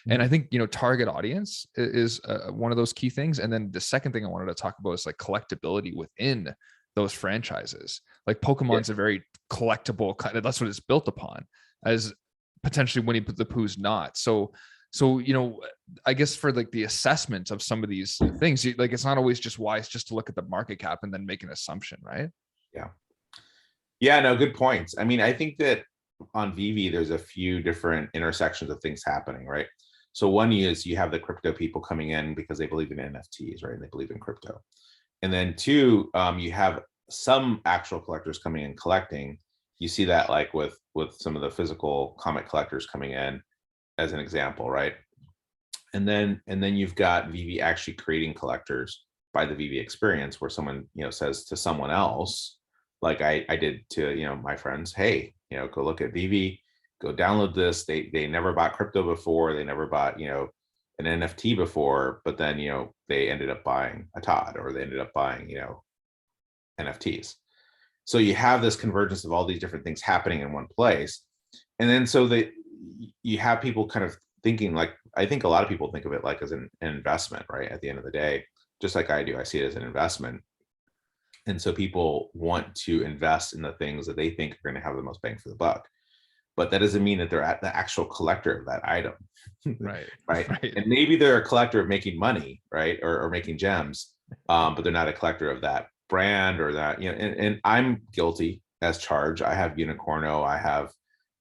And I think, target audience is one of those key things. And then the second thing I wanted to talk about is like collectability within those franchises. Like Pokemon's a very collectible kind of, that's what it's built upon, as potentially Winnie the Pooh's not. So I guess for like the assessment of some of these things, like, it's not always just wise just to look at the market cap and then make an assumption, right? Yeah, no, good points. I mean, I think that on Veve, there's a few different intersections of things happening, right? So one is you have the crypto people coming in because they believe in NFTs, right? And they believe in crypto. And then two, you have some actual collectors coming in collecting. You see that like with some of the physical comic collectors coming in as an example, right? And then you've got Veve actually creating collectors by the Veve experience, where someone says to someone else, like I did to my friends, hey, go look at Veve, go download this. They never bought crypto before, they never bought an NFT before, but then they ended up buying a Todd, or they ended up buying NFTs. So you have this convergence of all these different things happening in one place. And then so you have people kind of thinking, like, I think a lot of people think of it like as an investment, right? At the end of the day, just like I do, I see it as an investment. And so people want to invest in the things that they think are going to have the most bang for the buck. But that doesn't mean that they're at the actual collector of that item. Right. And maybe they're a collector of making money, right? Or making gems, but they're not a collector of that brand or that, and I'm guilty as charged. I have Unicorno, I have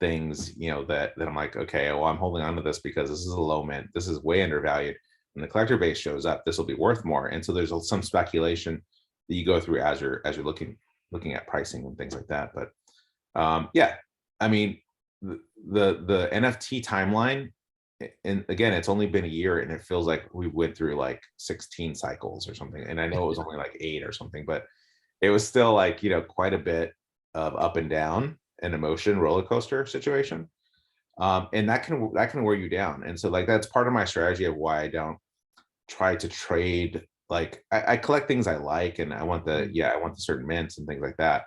things, that I'm like, okay, well, I'm holding on to this because this is a low mint, this is way undervalued. When the collector base shows up, this will be worth more. And so there's some speculation that you go through as you're looking at pricing and things like that. But yeah, I mean, the NFT timeline, and again, it's only been a year and it feels like we went through like 16 cycles or something. And I know it was only like 8 or something, but it was still like, quite a bit of up and down and emotion roller coaster situation. And that can wear you down. And so like, that's part of my strategy of why I don't try to trade. Like I collect things I like, and I want the certain mints and things like that,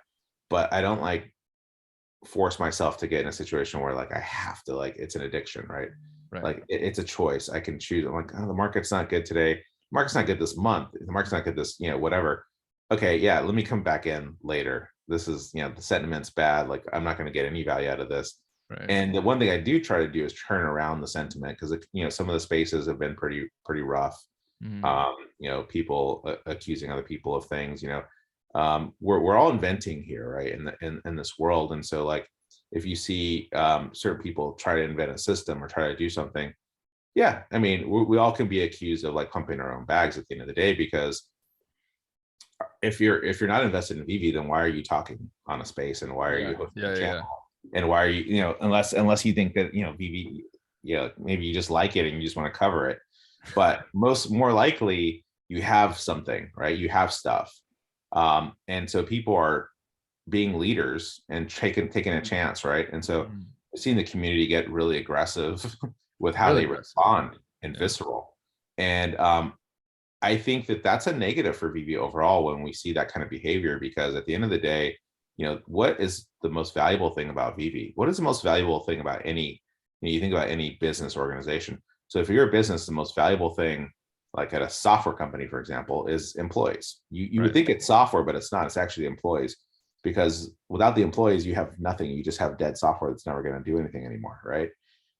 but I don't like force myself to get in a situation where like I have to, like, it's an addiction, right? Like it's a choice. I can choose. I'm like, oh, the market's not good today. The market's not good this month. The market's not good this, whatever. okay, yeah, let me come back in later. This is, you know, the sentiment's bad. Like, I'm not going to get any value out of this. Right. And the one thing I do try to do is turn around the sentiment, because, you know, some of the spaces have been pretty rough. Mhm. You know, people accusing other people of things, you know. We're all inventing here, right, in this world. And so, like, if you see certain people try to invent a system or try to do something, yeah, I mean, we all can be accused of like pumping our own bags at the end of the day, because if you're not invested in VV, then why are you talking on a space, and why are Yeah. you hosting Yeah. a Yeah. channel, and why are you, you know, unless you think that, you know, VV, you know, maybe you just like it and you just want to cover it, but more likely you have something, right? You have stuff, and so people are being leaders and taking a chance, right? And so Mhm. I've seen the community get really aggressive with how Really they aggressive. respond, and Yeah. visceral, and I think that that's a negative for VV overall when we see that kind of behavior, because at the end of the day, you know, what is the most valuable thing about VV? What is the most valuable thing about any, you know, you think about any business organization. So if you're a business, the most valuable thing, like at a software company, for example, is employees. You would Right. think it's software, but it's not. It's actually the employees, because without the employees, you have nothing. You just have dead software that's never going to do anything anymore, right?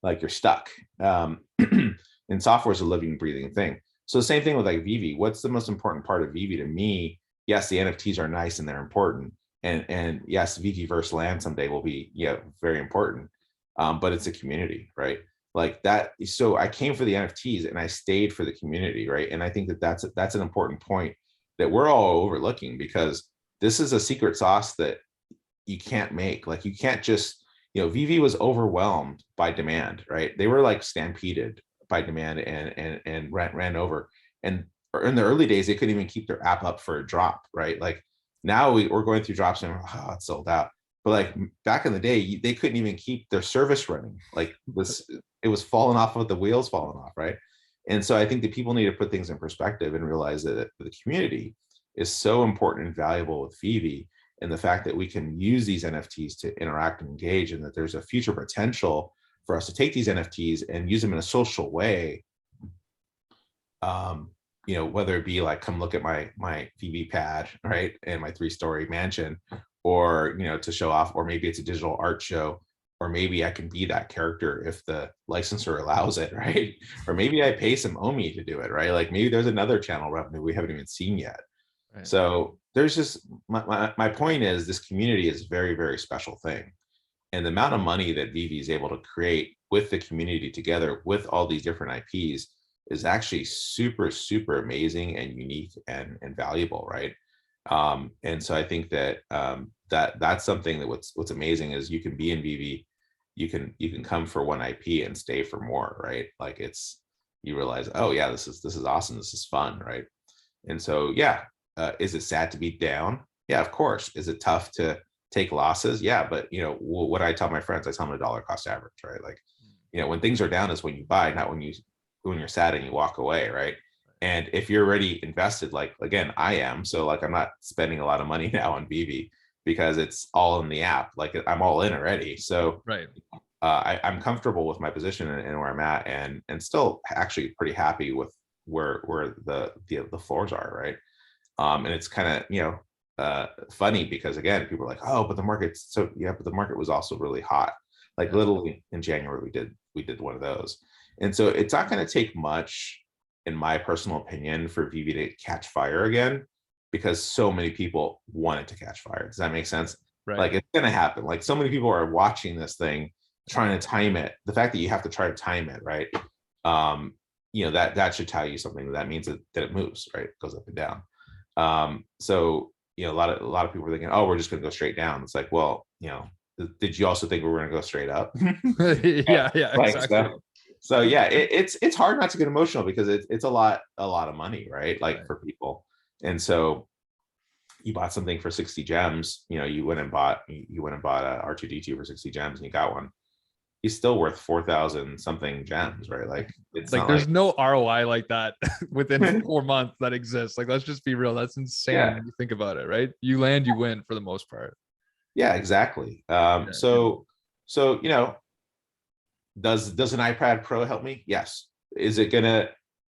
Like, you're stuck. And software is a living, breathing thing. So the same thing with like Vivi. What's the most important part of Vivi to me? Yes, the NFTs are nice and they're important, and yes, Vivi verse land someday will be, yeah, very important. But it's a community, right? Like that. So I came for the NFTs and I stayed for the community, right? And I think that that's an important point that we're all overlooking, because this is a secret sauce that you can't make. Like, you can't just, you know, VV was overwhelmed by demand, right? They were like stampeded by demand, and ran over. And in the early days, they couldn't even keep their app up for a drop, right? Like, now we're going through drops and oh, it's sold out. But like back in the day, they couldn't even keep their service running. Like, it was falling off of the wheels, falling off, right? And so I think that people need to put things in perspective and realize that the community is so important and valuable with Vivi, and the fact that we can use these NFTs to interact and engage, and that there's a future potential for us to take these NFTs and use them in a social way. Um, you know, whether it be like, come look at my VV pad, right, and my 3-story mansion, or, you know, to show off, or maybe it's a digital art show, or maybe I can be that character if the licensor allows it, right? Or maybe I pay some Omi to do it, right? Like, maybe there's another channel revenue we haven't even seen yet. Right. So there's just my point is, this community is a very, very special thing. And the amount of money that VV is able to create with the community together with all these different IPs is actually super, super amazing and unique and valuable, right? And so I think that that's something that what's amazing is you can be in VV, you can come for one IP and stay for more, right? Like, it's, you realize, oh yeah, this is awesome, this is fun, right? And so, yeah, is it sad to be down? Yeah, of course. Is it tough to take losses? Yeah, but, you know, what I tell my friends, I tell them a dollar cost average, right? Like, you know, when things are down is when you buy, not when you're sad and you walk away, right? And if you're already invested, like, again, I am, so like, I'm not spending a lot of money now on BB, because it's all in the app. Like, I'm all in already. So Right. I'm comfortable with my position and where I'm at, and still actually pretty happy with where the floors are, right? And it's kind of, you know, funny, because again, people are like, oh, but the market's so, yeah, but the market was also really hot. Like, Yeah. literally in January, we did one of those. And so it's not going to take much, in my personal opinion, for VV to catch fire again, because so many people want it to catch fire. Does that make sense? Right. Like, it's going to happen. Like, so many people are watching this thing, trying to time it. The fact that you have to try to time it, right? Um, you know, that should tell you something. That means that it moves, right? It goes up and down. So, you know, a lot of people are thinking, oh, we're just going to go straight down. It's like, well, you know, did you also think we were going to go straight up? Yeah. Yeah. Like, Exactly. so yeah, it's hard not to get emotional, because it's a lot of money, right? Like, Right. for people. And so you bought something for 60 gems, you know, you went and bought a R2D2 for 60 gems, and you got one. He's still worth 4,000 something gems, right? Like, it's Like, not there's like, no ROI like that within 4 months that exists. Like, let's just be real. That's insane yeah, when you think about it, right? You land, you win for the most part. yeah, exactly. Yeah. So you know, does an iPad Pro help me? Yes. Is it gonna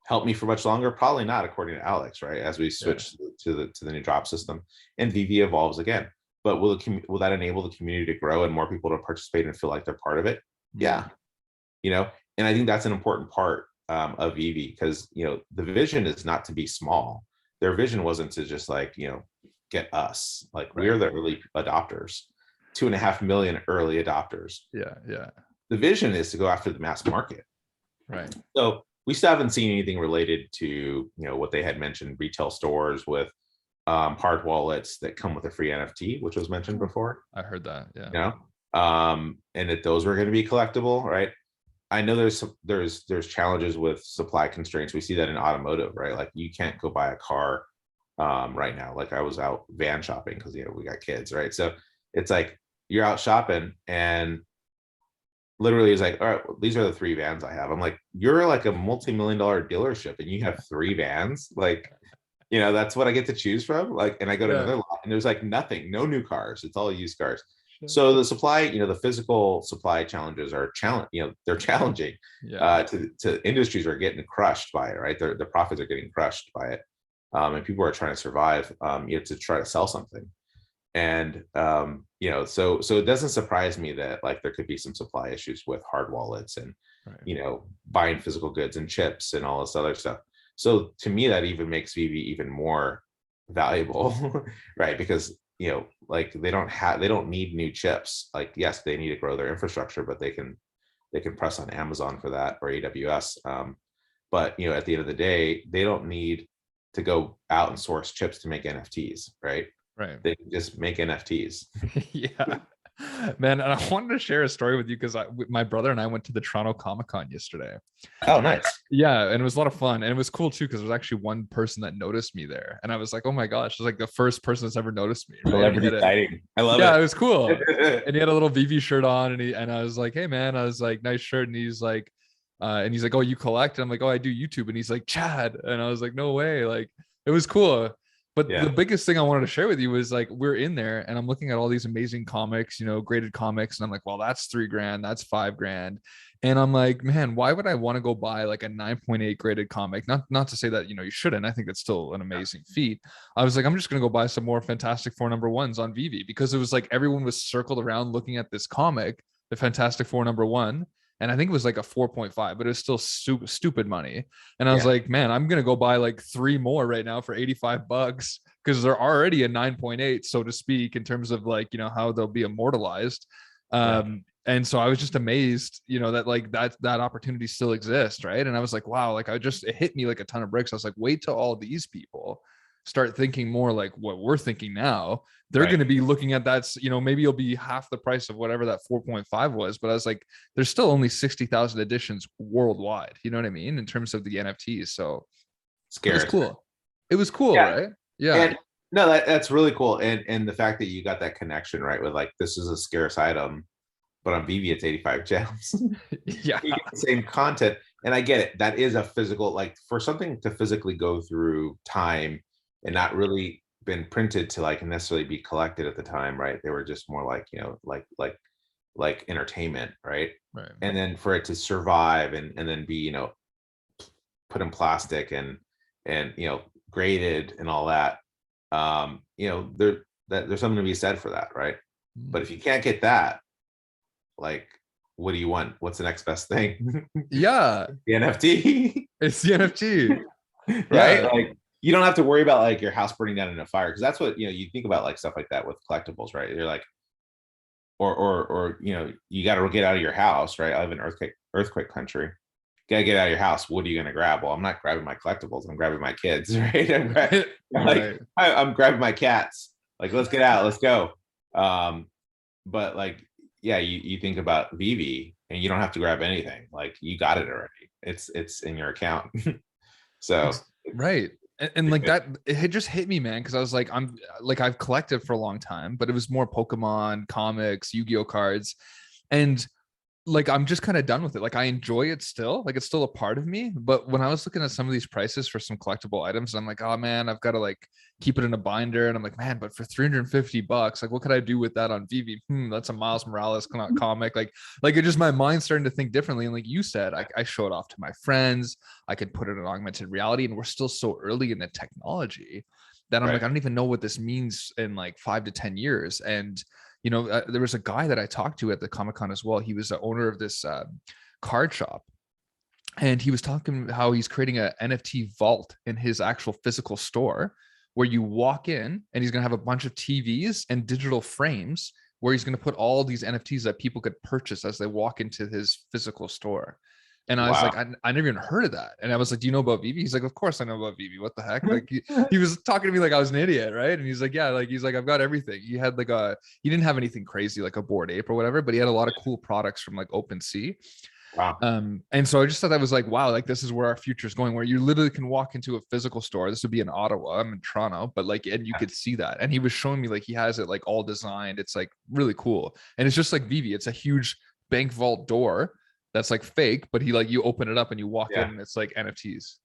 help me for much longer? Probably not, according to Alex, right? As we Yeah. switch to the new drop system, and Veve evolves again. But will that enable the community to grow and more people to participate and feel like they're part of it? Yeah, you know, and I think that's an important part of Veve, because you know the vision is not to be small. Their vision wasn't to just like, you know, get us, like Right. we're the early adopters, 2.5 million early adopters. Yeah. Yeah. The vision is to go after the mass market. Right. So we still haven't seen anything related to, you know, what they had mentioned, retail stores with hard wallets that come with a free NFT, which was mentioned before. I heard that. Yeah. You know, and that those were going to be collectible, right? I know there's challenges with supply constraints. We see that in automotive, right? Like you can't go buy a car right now. Like I was out van shopping because, you know, we got kids, right? So it's like you're out shopping and literally is like, all right, well, these are the 3 vans I have. I'm like, you're like a multi-million-dollar dealership and you have 3 vans. Like, you know, that's what I get to choose from. Like, and I go to another lot and there's like nothing, no new cars. It's all used cars. So the supply, you know, the physical supply challenges are you know, they're challenging. To industries are getting crushed by it, right? The profits are getting crushed by it. And people are trying to survive, you know, to try to sell something. And you know, so it doesn't surprise me that like there could be some supply issues with hard wallets and you know, buying physical goods and chips and all this other stuff. So to me, that even makes Veve even more valuable, right? Because you know, like they don't need new chips. Like yes, they need to grow their infrastructure, but they can press on Amazon for that or AWS. But you know, at the end of the day, they don't need to go out and source chips to make NFTs, right? Right. They can just make NFTs. Yeah, man. And I wanted to share a story with you because my brother and I went to the Toronto Comic-Con yesterday. Oh, nice. Yeah, and it was a lot of fun, and it was cool too because there was actually one person that noticed me there, and I was like, "Oh my gosh!" It's like the first person that's ever noticed me. Right? Celebrity sighting. I love it. Yeah, it was cool. And he had a little Veve shirt on, and I was like, "Hey man," I was like, "Nice shirt," and he's like, "Oh, you collect?" And I'm like, "Oh, I do YouTube," and he's like, "Chad," and I was like, "No way!" Like it was cool. But the biggest thing I wanted to share with you is like we're in there and I'm looking at all these amazing comics, you know, graded comics, and I'm like, well, that's $3,000, that's $5,000. And I'm like, man, why would I want to go buy like a 9.8 graded comic? Not to say that, you know, you shouldn't. I think that's still an amazing feat. I was like, I'm just gonna go buy some more Fantastic Four #1s on Veve, because it was like everyone was circled around looking at this comic, the Fantastic Four #1. And I think it was like a 4.5, but it was still stupid money. And I was like, man, I'm going to go buy like 3 more right now for $85 because they're already a 9.8, so to speak, in terms of like, you know, how they'll be immortalized. And so I was just amazed, you know, that like that opportunity still exists. Right. And I was like, wow, like it hit me like a ton of bricks. I was like, wait till all these people start thinking more like what we're thinking now. They're going to be looking at that, you know, maybe it'll be half the price of whatever that 4.5 was. But I was like, there's still only 60,000 editions worldwide. You know what I mean? In terms of the NFTs. So scary. It was cool. It was cool, right? Yeah. And no, that's really cool. And the fact that you got that connection, right? With like, this is a scarce item, but on Veve it's 85 gems. Yeah. You get the same content. And I get it. That is a physical, like for something to physically go through time and not really been printed to like necessarily be collected at the time, right? They were just more like, you know, like entertainment, right? And then for it to survive and then be, you know, put in plastic and you know, graded and all that, you know, there's something to be said for that, right? But if you can't get that, like, what do you want? What's the next best thing? Yeah, the NFT. It's the NFT, right? Like, you don't have to worry about like your house burning down in a fire, because that's what, you know, you think about like stuff like that with collectibles, right? You're like, or you know, you got to get out of your house, right? I live in earthquake country. Gotta get out of your house. What are you gonna grab? Well, I'm not grabbing my collectibles. I'm grabbing my kids, right? I'm grabbing my cats. Like, let's get out. Let's go. But like, yeah, you think about Veve and you don't have to grab anything. Like, you got it already. It's in your account. So right. And like that, it just hit me, man, because I was like, I've collected for a long time, but it was more Pokemon, comics, Yu-Gi-Oh cards, and like I'm just kind of done with it. Like I enjoy it still, like it's still a part of me. But when I was looking at some of these prices for some collectible items, I'm like, oh man, I've got to like keep it in a binder. And I'm like, man, but for $350, like what could I do with that on Veve? That's a Miles Morales comic. Like it just, my mind's starting to think differently. And like you said, I show it off to my friends. I could put it in augmented reality, and we're still so early in the technology that I'm like, I don't even know what this means in like 5 to 10 years. And there was a guy that I talked to at the Comic-Con as well. He was the owner of this card shop, and he was talking how he's creating a NFT vault in his actual physical store, where you walk in and he's going to have a bunch of TVs and digital frames where he's going to put all these NFTs that people could purchase as they walk into his physical store. And I was like, I never even heard of that. And I was like, do you know about Veve? He's like, of course I know about Veve. What the heck? Like he was talking to me like I was an idiot, right? And he's like, yeah, like he's like, I've got everything. He had like he didn't have anything crazy like a Bored Ape or whatever, but he had a lot of cool products from like OpenSea. Wow. And so I just thought that was like, wow, like this is where our future is going, where you literally can walk into a physical store. This would be in Ottawa. I'm in Toronto, but like, and you could see that. And he was showing me like he has it like all designed. It's like really cool. And it's just like Veve. It's a huge bank vault door that's like fake, but you open it up and you walk in and it's like NFTs.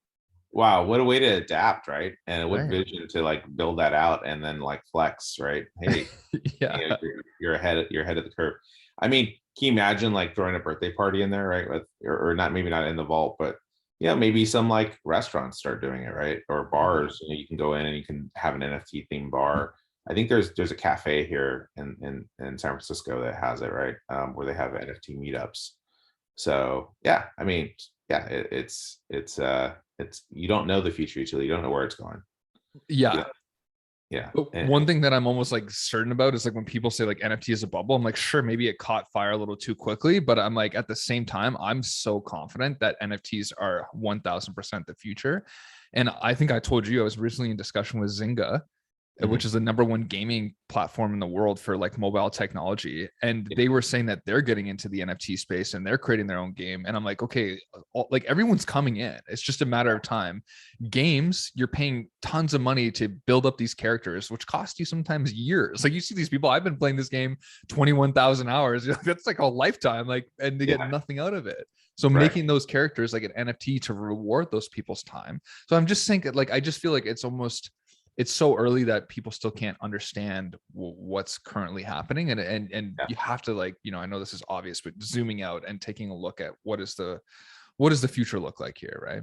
Wow, what a way to adapt, right? And what vision to like build that out and then like flex, right? Hey, yeah, you're ahead of the curve. I mean, can you imagine like throwing a birthday party in there, right? Or not, maybe not in the vault, but maybe some like restaurants start doing it, right? Or bars, you can go in and you can have an NFT themed bar. I think there's a cafe here in San Francisco that has it, right? Where they have NFT meetups. So yeah, I mean, yeah, it's you don't know the future usually, you don't know where it's going. Yeah. And one thing that I'm almost like certain about is like when people say like NFT is a bubble, I'm like, sure, maybe it caught fire a little too quickly, but I'm like, at the same time, I'm so confident that NFTs are 1000% the future. And I think I told you I was recently in discussion with Zynga, which is the #1 gaming platform in the world for like mobile technology. And they were saying that they're getting into the NFT space and they're creating their own game. And I'm like, okay, like everyone's coming in. It's just a matter of time. Games, you're paying tons of money to build up these characters, which cost you sometimes years. Like you see these people, I've been playing this game 21,000 hours. That's like a lifetime, like, and they get nothing out of it. So making those characters like an NFT to reward those people's time. So I'm just thinking, like, I just feel like it's so early that people still can't understand what's currently happening. And you have to like, I know this is obvious, but zooming out and taking a look at what does the future look like here, right?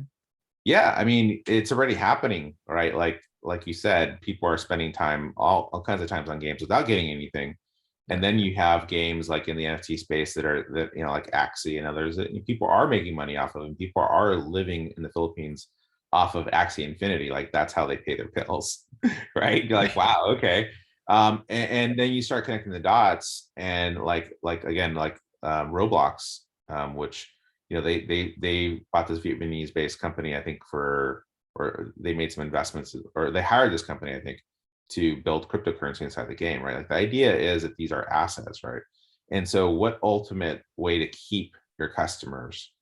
Yeah, I mean, it's already happening, right? Like you said, people are spending time, all kinds of times on games without getting anything. And then you have games like in the NFT space that like Axie and others that people are making money off of, and people are living in the Philippines off of Axie Infinity. Like that's how they pay their bills, right? You're like, wow, okay. And then you start connecting the dots, and like again, like Roblox, which they bought this Vietnamese based company, I think, or they made some investments, or they hired this company, I think, to build cryptocurrency inside the game, right? Like the idea is that these are assets, right? And so what ultimate way to keep your customers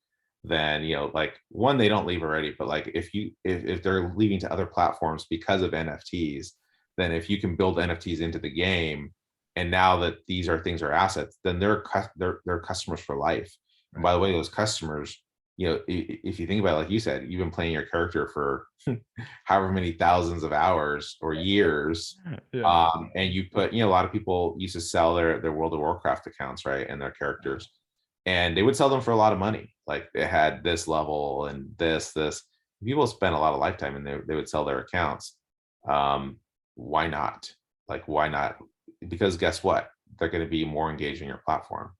then, like one, they don't leave already, but like if they're leaving to other platforms because of NFTs, then if you can build NFTs into the game, and now that these are assets, then they're customers for life. And by the way, those customers, if you think about it, like you said, you've been playing your character for however many thousands of hours or years. And you put, a lot of people used to sell their World of Warcraft accounts, right? And their characters. And they would sell them for a lot of money. Like they had this level and this. People spend a lot of lifetime, and they would sell their accounts. Why not? Like, why not? Because guess what? They're going to be more engaged in your platform.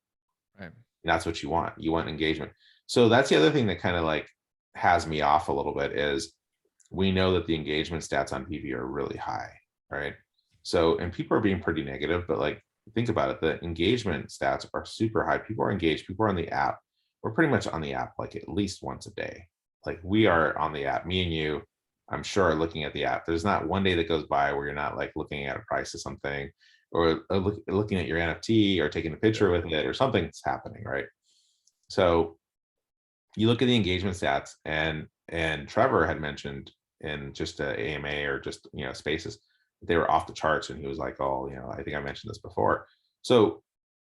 Right. And that's what you want. You want engagement. So that's the other thing that kind of like has me off a little bit is we know that the engagement stats on Veve are really high, right? So, and people are being pretty negative, but like, think about it, the engagement stats are super high. People are engaged. People are on the app. We're pretty much on the app like at least once a day. Like we are on the app. Me and you, I'm sure, are looking at the app. There's not one day that goes by where you're not like looking at a price of something, or looking at your NFT, or taking a picture with it, or something's happening, right? So you look at the engagement stats, and Trevor had mentioned in just a AMA or just spaces, they were off the charts, and he was like, oh, I think I mentioned this before. So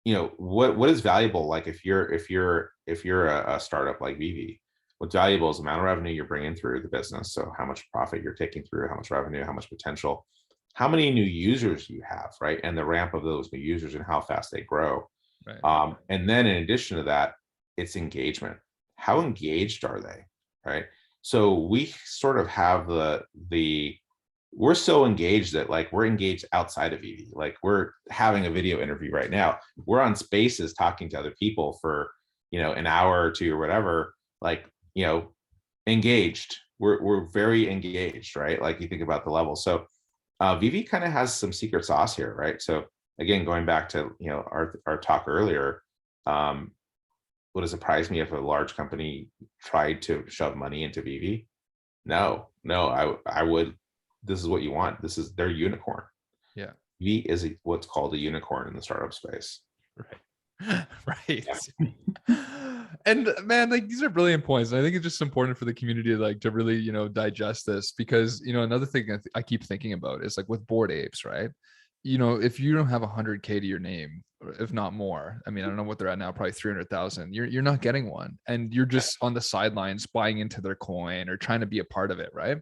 what is valuable, like if you're a startup like Veve, what's valuable is the amount of revenue you're bringing through the business. So how much profit you're taking through, how much revenue, how much potential, how many new users you have, right? And the ramp of those new users and how fast they grow. Right. And then in addition to that, it's engagement. How engaged are they, right? So we sort of have we're so engaged that like we're engaged outside of Veve. Like we're having a video interview right now. We're on Spaces talking to other people for, an hour or two or whatever, like, engaged. We're very engaged, right? Like you think about the level. So Veve kind of has some secret sauce here, right? So again, going back to, our talk earlier, would it surprise me if a large company tried to shove money into Veve? No, I would. This is what you want. This is their unicorn. Yeah. Veve is what's called a unicorn in the startup space. Right. Right. And man, like these are brilliant points. And I think it's just important for the community to really, digest this, because, another thing I keep thinking about is like with Bored Apes, right? If you don't have 100K to your name, if not more, I mean, I don't know what they're at now, probably 300,000, you're not getting one. And you're just on the sidelines buying into their coin or trying to be a part of it, right?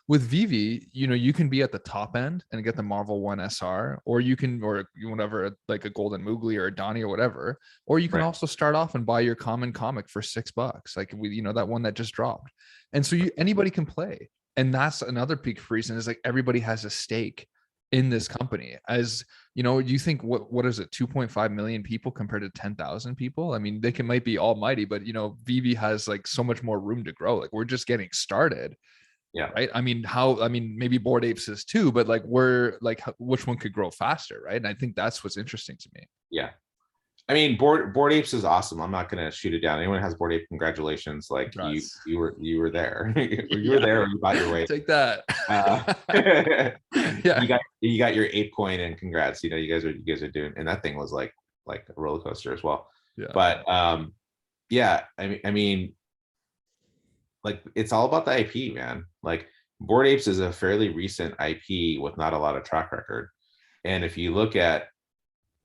With Veve, you can be at the top end and get the Marvel 1 SR, or whatever, like a Golden Moogly or a Donnie or whatever, or you can also start off and buy your common comic for $6, like that one that just dropped. And so anybody can play. And that's another big reason is like everybody has a stake in this company. As you think, what is it, 2.5 million people compared to 10,000 people? I mean, might be almighty, but Veve has like so much more room to grow. Like we're just getting started. Yeah. Right. I mean, maybe Bored Apes is too, but like which one could grow faster, right? And I think that's what's interesting to me. Yeah. I mean, Bored Apes is awesome. I'm not gonna shoot it down. Anyone has Bored Ape, congratulations. Like you were there. you were there, or you bought your way. Take that. Yeah. You got your ape coin, and congrats. You guys are doing, and that thing was like a roller coaster as well. Yeah. But yeah, I mean, like it's all about the IP, man. Like Bored Apes is a fairly recent IP with not a lot of track record. And if you look at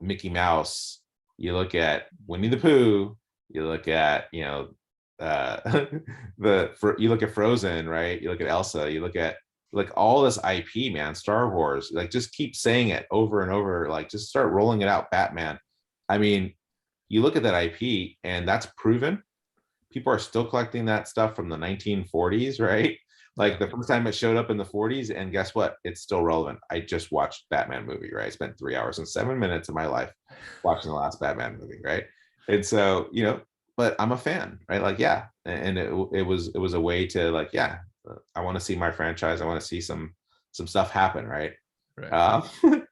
Mickey Mouse, you look at Winnie the Pooh, you look at, you look at Frozen, right? You look at Elsa, you look at like all this IP, man, Star Wars, like just keep saying it over and over, like just start rolling it out, Batman. I mean, you look at that IP and that's proven. People are still collecting that stuff from the 1940s, right? Like the first time it showed up in the 40s, and guess what? It's still relevant. I just watched Batman movie, right? I spent 3 hours and 7 minutes of my life watching the last Batman movie, right? And so, but I'm a fan, right? Like, yeah. And it was a way to like, yeah, I want to see my franchise. I want to see some stuff happen, right? And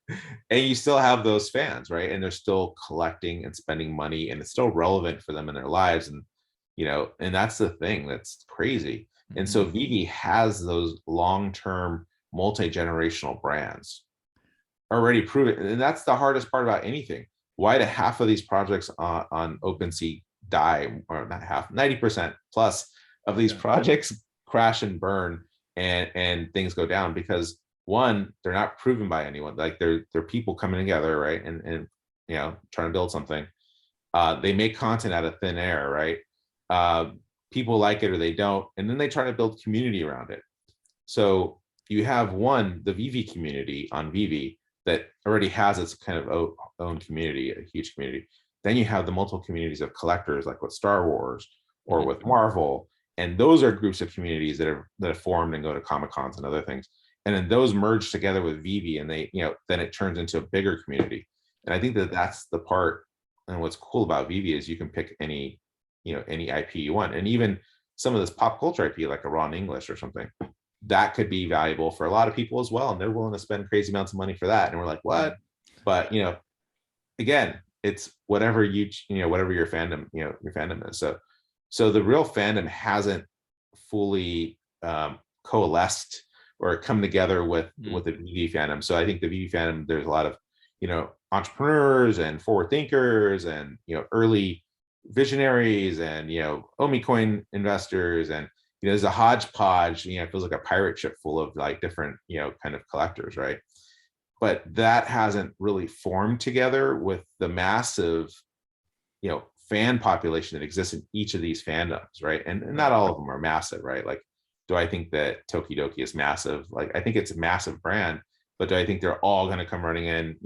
you still have those fans, right? And they're still collecting and spending money, and it's still relevant for them in their lives. And and that's the thing that's crazy. And so Veve has those long-term multi-generational brands already proven. And that's the hardest part about anything. Why do half of these projects on OpenSea die, or not half, 90% plus of these projects crash and burn and things go down? Because one, they're not proven by anyone. Like they're people coming together, right? And trying to build something. They make content out of thin air, right? People like it or they don't, and then they try to build community around it. So you have the Veve community on Veve that already has its kind of own community, a huge community. Then you have the multiple communities of collectors, like with Star Wars or with Marvel, and those are groups of communities that have formed and go to Comic Cons and other things. And then those merge together with Veve, and they, then it turns into a bigger community. And I think that's the part. And what's cool about Veve is you can pick any IP you want. And even some of this pop culture IP, like a Raw English or something, that could be valuable for a lot of people as well. And they're willing to spend crazy amounts of money for that. And we're like, what? But, again, it's whatever whatever your fandom is. So the real fandom hasn't fully coalesced or come together with the Veve fandom. So I think the Veve fandom, there's a lot of, entrepreneurs and forward thinkers and, early visionaries and Omicoin investors, and there's a hodgepodge, it feels like a pirate ship full of like different kind of collectors, right? But that hasn't really formed together with the massive fan population that exists in each of these fandoms, right? And not all of them are massive, right? Like, do I think that Tokidoki is massive? Like, I think it's a massive brand, but do I think they're all going to come running in?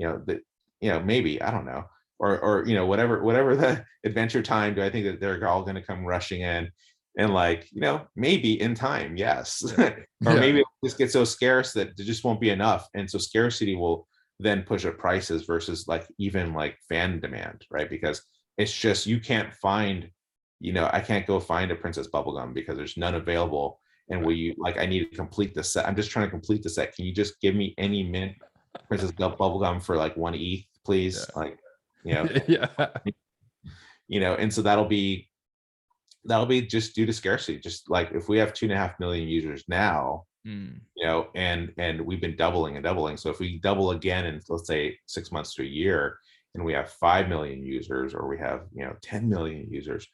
Maybe, I don't know. Or whatever the Adventure Time, do I think that they're all going to come rushing in? And like, maybe in time, yes. Or maybe it just gets so scarce that there just won't be enough. And so scarcity will then push up prices versus like even like fan demand, right? Because it's just, you can't find, I can't go find a Princess Bubblegum because there's none available. And I need to complete the set. I'm just trying to complete the set. Can you just give me any mint Princess Bubblegum for like 1 ETH, please? Like, and so that'll be just due to scarcity. Just like if we have 2.5 million users now, and we've been doubling and doubling. So if we double again in, let's say, 6 months to a year, and we have 5 million users, or we have 10 million users,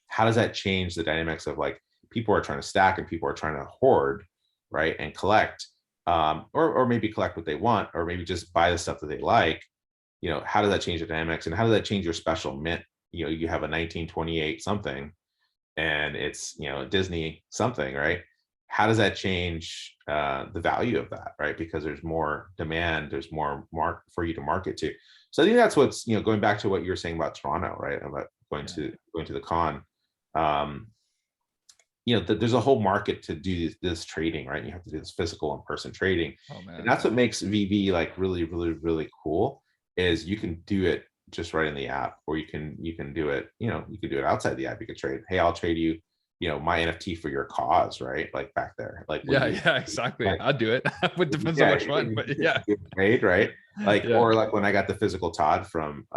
how does that change the dynamics of like people are trying to stack and people are trying to hoard, right, and collect, or maybe collect what they want, or maybe just buy the stuff that they like? How does that change the dynamics, and how does that change your special mint? You have a 1928 something, and it's Disney something, right? How does that change the value of that, right? Because there's more demand, there's more for you to market to. So I think that's what's going back to what you were saying about Toronto, right? About going to the con. There's a whole market to do this trading, right? You have to do this physical in-person trading, and that's what makes VV like really, really, really cool. Is you can do it just right in the app, or you can do it, you can do it outside the app. You could trade, hey, I'll trade you, my NFT for your cause, right? Like back there, like exactly. Like, I'd do it. It depends on which one, but trade, right? Like, or like when I got the physical Todd from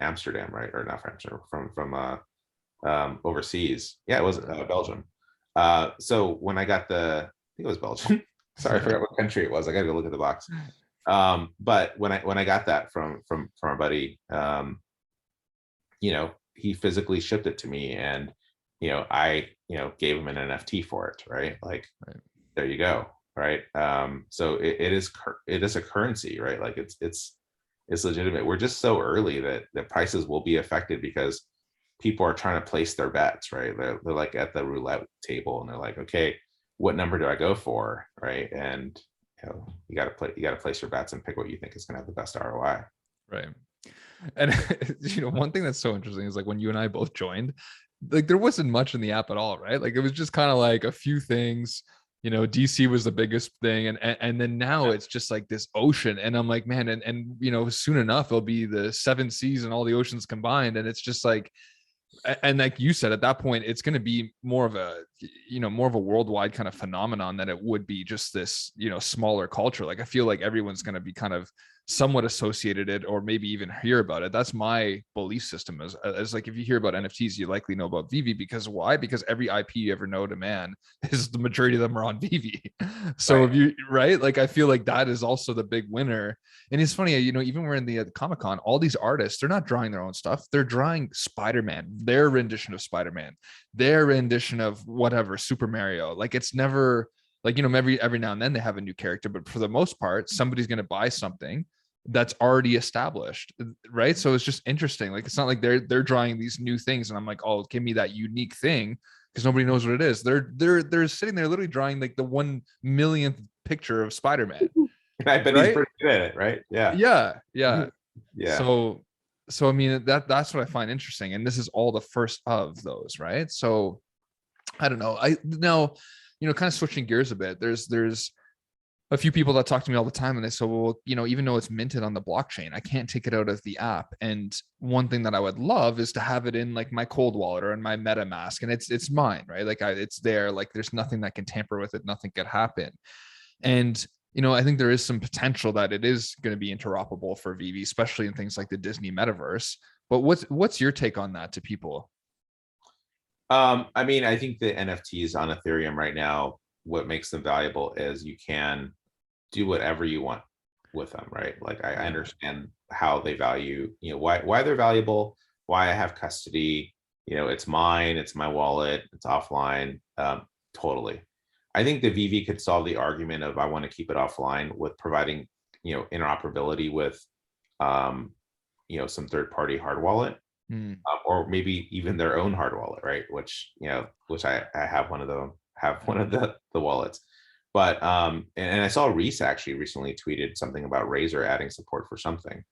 Amsterdam, right? Or not from Amsterdam, from overseas. It was Belgium. So when I got I think it was Belgium. Sorry, I forgot what country it was. I gotta go look at the box. But when I got that from our buddy, he physically shipped it to me, and I gave him an NFT for it, right? Like, there you go, right? So it is a currency, right? Like it's legitimate. We're just so early that the prices will be affected because people are trying to place their bets, right? They're like at the roulette table, and they're like, okay, what number do I go for, right? And you got to place your bets and pick what you think is going to have the best ROI. Right. And one thing that's so interesting is like when you and I both joined, like there wasn't much in the app at all, right? Like it was just kind of like a few things. DC was the biggest thing, and then now it's just like this ocean, and I'm like, man, and soon enough it'll be the 7 seas and all the oceans combined, and it's just like, and like you said, at that point it's going to be more of a worldwide kind of phenomenon than it would be just this smaller culture. Like I feel like everyone's going to be kind of somewhat associated it, or maybe even hear about it. That's my belief system, as like if you hear about NFTs, you likely know about Veve. Because why? Because every IP you ever know to man is, the majority of them are on Veve. So if you like, I feel like that is also the big winner. And it's funny, even we're in the Comic-Con, all these artists, they're not drawing their own stuff, they're drawing Spider-Man, their rendition of Spider-Man, their rendition of whatever, Super Mario. Like it's never like, every now and then they have a new character, but for the most part, somebody's going to buy something that's already established, right? So it's just interesting. Like it's not like they're drawing these new things, and I'm like, oh, give me that unique thing, because nobody knows what it is. They're sitting there literally drawing like the 1 millionth picture of Spider-Man. I bet he's pretty good at it, right? Yeah. So I mean, that's what I find interesting, and this is all the first of those, right? So I don't know. Kind of switching gears a bit, there's a few people that talk to me all the time, and they say, well, even though it's minted on the blockchain, I can't take it out of the app. And one thing that I would love is to have it in like my cold wallet or in my MetaMask, and it's mine, right? Like it's there, like there's nothing that can tamper with it, nothing could happen. And I think there is some potential that it is going to be interoperable for Veve, especially in things like the Disney metaverse. But what's your take on that to people? I mean, I think the NFTs on Ethereum right now, what makes them valuable is you can do whatever you want with them, right? Like I understand how they value, why they're valuable, why I have custody, it's mine, it's my wallet, it's offline. Totally. I think the Veve could solve the argument of I want to keep it offline with providing, interoperability with, some third-party hard wallet, Hmm. or maybe even their own hard wallet, right? Which I have one of the wallets. But and I saw Reese actually recently tweeted something about Razer adding support for something.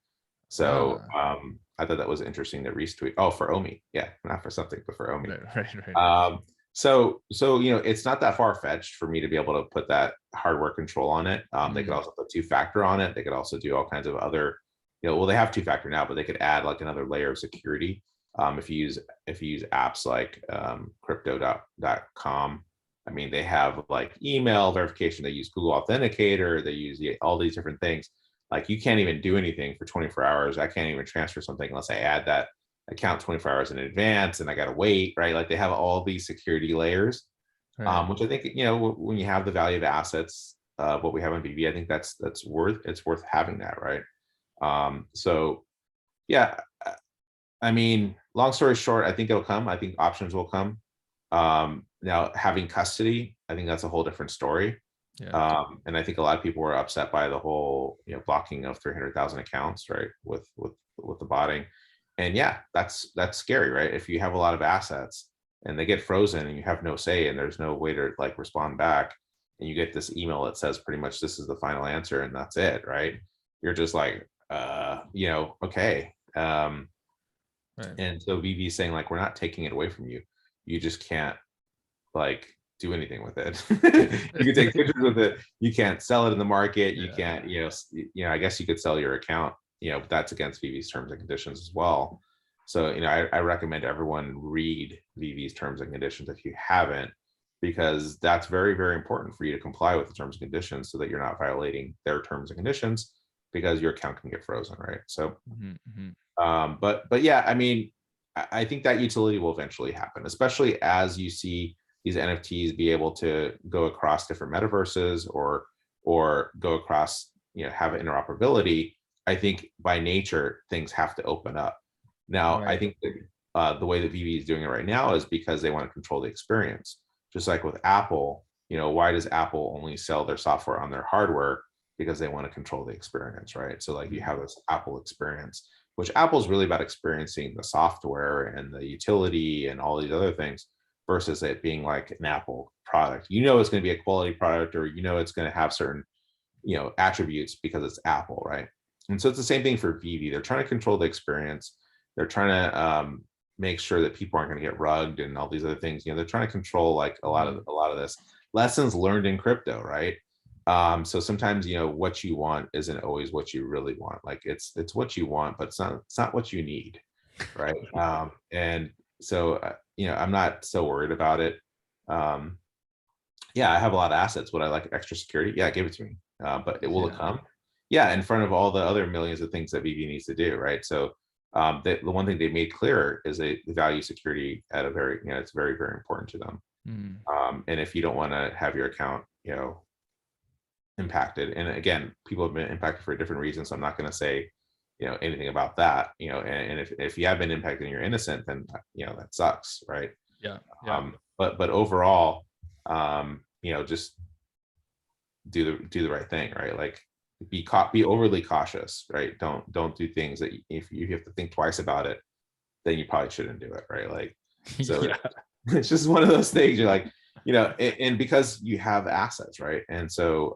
So Ah, I thought that was interesting that Reese tweet. Oh, for Omi, yeah, not for something, but for Omi. right. So it's not that far fetched for me to be able to put that hardware control on it. They could Mhm. also put two-factor on it. They could also do all kinds of other, well, they have two-factor now, but they could add like another layer of security. If you use apps like crypto.com, I mean, they have like email verification. They use Google Authenticator. They use all these different things. Like you can't even do anything for 24 hours. I can't even transfer something unless I add that account 24 hours in advance, and I got to wait, right? Like they have all these security layers, Right. which I think, when you have the value of assets, what we have in BV, I think it's worth having that, right? So yeah, I mean, long story short, I think it'll come. I think options will come. Now having custody, I think that's a whole different story. Yeah. And I think a lot of people were upset by the whole, blocking of 300,000 accounts, right? With the botting. And yeah, that's scary, right? If you have a lot of assets and they get frozen and you have no say and there's no way to like respond back, and you get this email that says pretty much this is the final answer and that's it, right? You're just like, okay. Right. And so VV is saying like, we're not taking it away from you. You just can't like do anything with it. You can take pictures with it. You can't sell it in the market. You Yeah. can't, I guess you could sell your account, but that's against VV's terms and conditions as well. So, I recommend everyone read VV's terms and conditions if you haven't, because that's very, very important for you to comply with the terms and conditions so that you're not violating their terms and conditions, because your account can get frozen, right? So, Mhm, mhm. but yeah, I mean, I think that utility will eventually happen, especially as you see these NFTs be able to go across different metaverses, or go across, have interoperability. I think by nature things have to open up. Now, I Right. think that the way that VV is doing it right now is because they want to control the experience. Just like with Apple, why does Apple only sell their software on their hardware? Because they want to control the experience, right? So like you have this Apple experience, which Apple's really about experiencing the software and the utility and all these other things, versus it being like an Apple product. It's going to be a quality product, or it's going to have certain, attributes because it's Apple, right? And so it's the same thing for VV. They're trying to control the experience. They're trying to make sure that people aren't going to get rugged and all these other things. They're trying to control like a lot of this. Lessons learned in crypto, right? So sometimes, what you want isn't always what you really want. Like it's what you want, but it's not what you need, right? And so I'm not so worried about it. um yeah, I have a lot of assets. Would I like extra security? Yeah, give it to me. But it will Yeah. come, yeah, in front of all the other millions of things that VV needs to do, right? So the one thing they made clear is they value security at a very, it's very, very important to them. Mm. And if you don't want to have your account impacted, and again, people have been impacted for different reasons, so I'm not going to say anything about that. And if you have been impacted and you're innocent, then that sucks, right? Yeah. Yeah. But overall, just do the right thing, right? Like be overly cautious, right? Don't do things that if you have to think twice about it, then you probably shouldn't do it, right? Like, so Yeah. it's just one of those things. You're like, and because you have assets, right? And so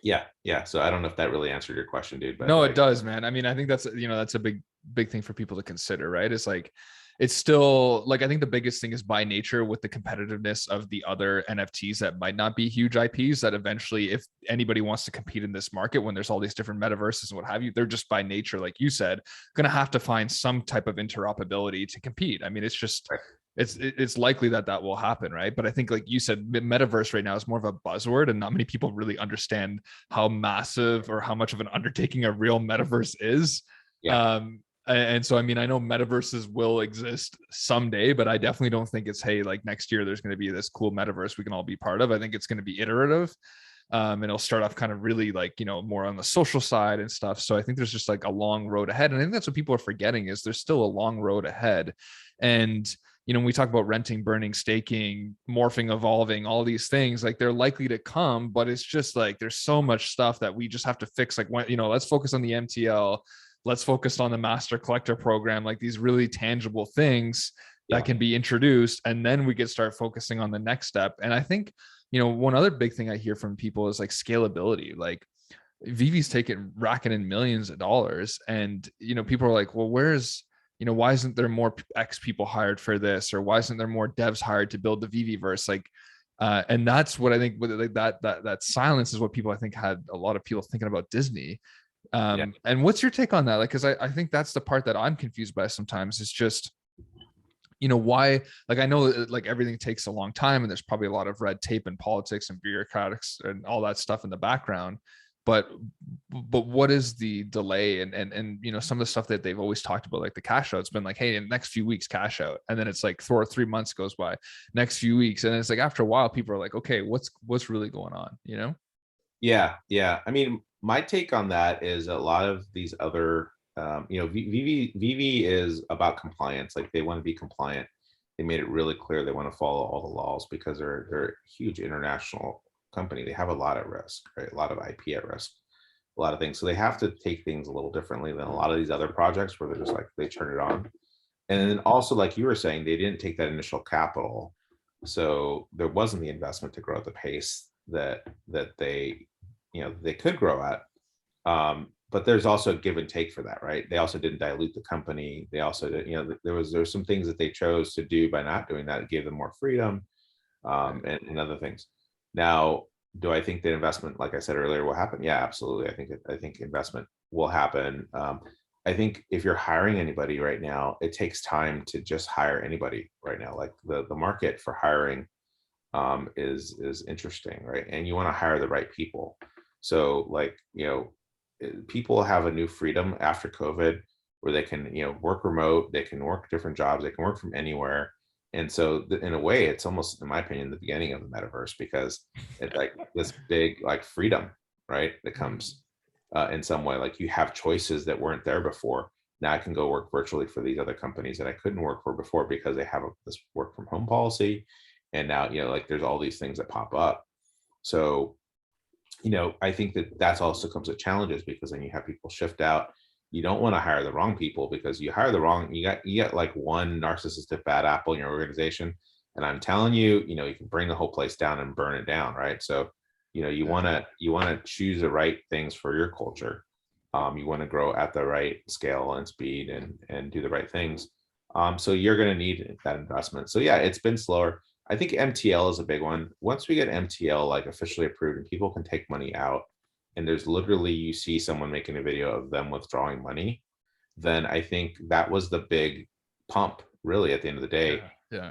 yeah. So I don't know if that really answered your question, dude, but No, it like, does, man. I mean, I think that's a big thing for people to consider, right? It's like, it's still like, I think the biggest thing is by nature with the competitiveness of the other NFTs that might not be huge IPs, that eventually, if anybody wants to compete in this market, when there's all these different metaverses and what have you, they're just by nature, like you said, going to have to find some type of interoperability to compete. I mean, it's just, right. it's likely that will happen, right? But I think, like you said, metaverse right now is more of a buzzword, and not many people really understand how massive or how much of an undertaking a real metaverse is. Yeah. And so, I mean, I know metaverses will exist someday, but I definitely don't think it's, hey, like next year there's going to be this cool metaverse we can all be part of. I think it's going to be iterative. And it'll start off kind of really like, more on the social side and stuff. So I think there's just like a long road ahead. And I think that's what people are forgetting, is there's still a long road ahead. And when we talk about renting, burning, staking, morphing, evolving, all these things, like they're likely to come, but it's just like there's so much stuff that we just have to fix. Like, when, let's focus on the MTL. let's focus on the master collector program, like these really tangible things that Yeah. can be introduced, and then we could start focusing on the next step. And I think, one other big thing I hear from people is like scalability. Like Veve's racking in millions of dollars, and people are like, well, why isn't there more X people hired for this, or why isn't there more devs hired to build the Veve verse? Like, and that's what I think, like that silence is what people, I think, had a lot of people thinking about Disney. And what's your take on that? Like, because I think that's the part that I'm confused by sometimes. It's just, why, like, I know like everything takes a long time, and there's probably a lot of red tape and politics and bureaucratics and all that stuff in the background. But what is the delay? And some of the stuff that they've always talked about, like the cash out, it's been like, hey, in the next few weeks, cash out. And then it's like 3 months goes by, next few weeks. And it's like, after a while, people are like, okay, what's really going on? Yeah. I mean, my take on that is a lot of these other, Veve is about compliance. Like, they want to be compliant. They made it really clear they want to follow all the laws because they're a huge international company. They have a lot at risk, right? A lot of IP at risk, a lot of things. So they have to take things a little differently than a lot of these other projects where they're just like, they turn it on. And then also, like you were saying, they didn't take that initial capital. So there wasn't the investment to grow at the pace that they, they could grow at. But there's also a give and take for that, right? They also didn't dilute the company. They also did, there's some things that they chose to do by not doing that. It gave them more freedom, and other things. Now, do I think that investment, like I said earlier, will happen? Yeah, absolutely. I think investment will happen. I think if you're hiring anybody right now, it takes time to just hire anybody right now. Like, the market for hiring is interesting, right? And you want to hire the right people. So, like, people have a new freedom after COVID where they can, work remote, they can work different jobs, they can work from anywhere. And so in a way, it's almost, in my opinion, the beginning of the metaverse, because it's like this big, like, freedom, right? That comes in some way. Like, you have choices that weren't there before. Now I can go work virtually for these other companies that I couldn't work for before because they have this work from home policy. And now, like, there's all these things that pop up. So, I think that that's also comes with challenges, because then you have people shift out. You don't want to hire the wrong people, because you hire the wrong, you got like one narcissistic bad apple in your organization. And I'm telling you, you can bring the whole place down and burn it down. Right. So, you want to choose the right things for your culture. You want to grow at the right scale and speed and do the right things. So you're going to need that investment. So yeah, it's been slower. I think MTL is a big one. Once we get MTL like officially approved and people can take money out, and there's literally, you see someone making a video of them withdrawing money, then I think that was the big pump, really, at the end of the day,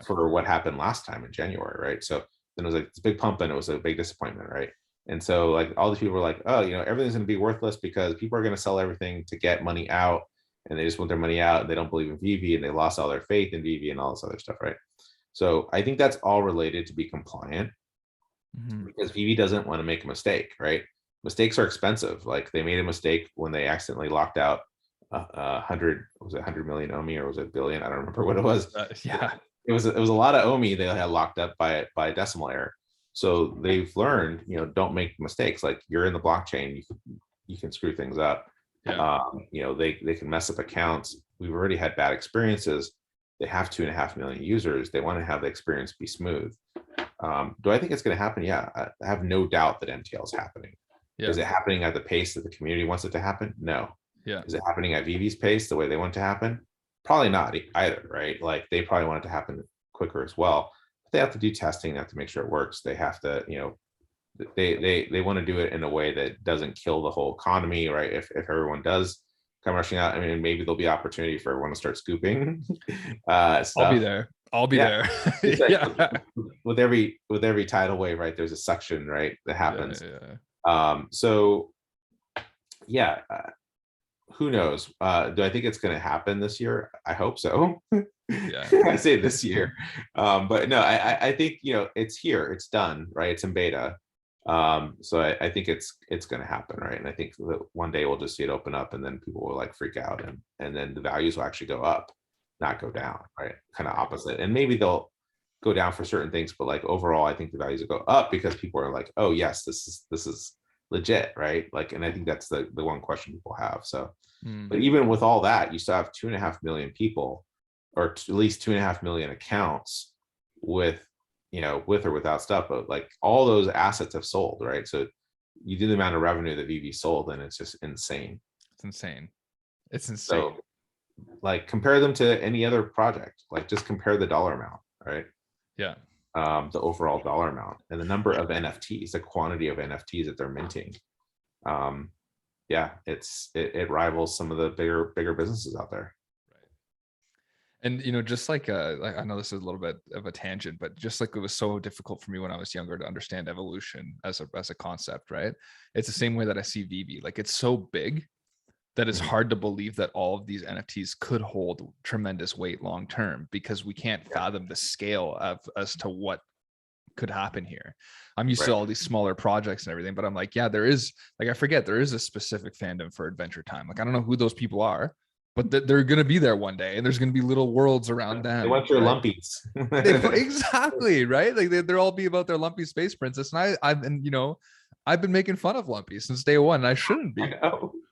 for what happened last time in January, right? So then it was like this big pump, and it was a big disappointment, right? And so, like, all these people were like, oh, everything's going to be worthless because people are going to sell everything to get money out, and they just want their money out, and they don't believe in Veve, and they lost all their faith in Veve and all this other stuff, right? So I think that's all related to be compliant, because Veve doesn't want to make a mistake, right? Mistakes are expensive. Like, they made a mistake when they accidentally locked out 100 million OMI, or was it a billion? I don't remember what it was. It was a lot of OMI they had locked up by a decimal error. So they've learned, don't make mistakes. Like, you're in the blockchain, you can screw things up. They can mess up accounts. We've already had bad experiences. They have 2.5 million users. They want to have the experience be smooth. Do I think it's going to happen? Yeah, I have no doubt that MTL is happening. Is it happening at the pace that the community wants it to happen? No. Is it happening at Veve's pace, the way they want it to happen? Probably not either, right? Like, they probably want it to happen quicker as well. But they have to do testing. They have to make sure it works. They have to, they want to do it in a way that doesn't kill the whole economy, right? If everyone does come rushing out, I mean, maybe there'll be opportunity for everyone to start scooping stuff. I'll be there. Like, with every tidal wave, right, there's a suction, right, that happens. So yeah, who knows? Do I think it's going to happen this year? I hope so. I say this year, but no, I think, it's here, it's done, right? It's in beta. So I think it's going to happen, right? And I think that one day we'll just see it open up, and then people will like freak out, and then the values will actually go up, not go down, right? Kind of opposite. And maybe they'll go down for certain things, but like overall, I think the values will go up because people are like, oh yes, this is legit, right? Like, and I think that's the one question people have. So, Mm. but even with all that, you still have 2.5 million people, or at least 2.5 million accounts with, you know, with or without stuff, but like all those assets have sold, right? So you do the amount of revenue that Veve sold, and it's just insane. It's insane. It's insane. So like compare them to any other project, like just compare the dollar amount, right? Yeah. The overall dollar amount and the number of NFTs, the quantity of NFTs that they're minting. Yeah, it rivals some of the bigger businesses out there. And just like I know this is a little bit of a tangent, but just like it was so difficult for me when I was younger to understand evolution as a concept, right? It's the same way that I see Veve. Like it's so big that it's hard to believe that all of these NFTs could hold tremendous weight long term, because we can't fathom the scale of as to what could happen here. I'm used to all these smaller projects and everything, but I'm like, yeah, there is, like, I forget there is a specific fandom for Adventure Time. Like I don't know who those people are, but they're going to be there one day, and there's going to be little worlds around them. They want your right? lumpies. Exactly, right? Like they're all be about their lumpy space princess, and I've been I've been making fun of Lumpy since day one, and I shouldn't be.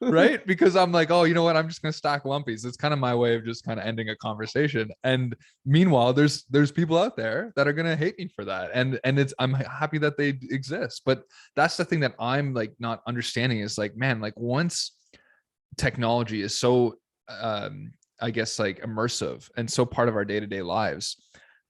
Right? Because I'm like, oh, you know what? I'm just gonna stack lumpies. It's kind of my way of just kind of ending a conversation. And meanwhile, there's people out there that are gonna hate me for that. And I'm happy that they exist. But that's the thing that I'm like not understanding is like, man, like once technology is so I guess like immersive and so part of our day-to-day lives,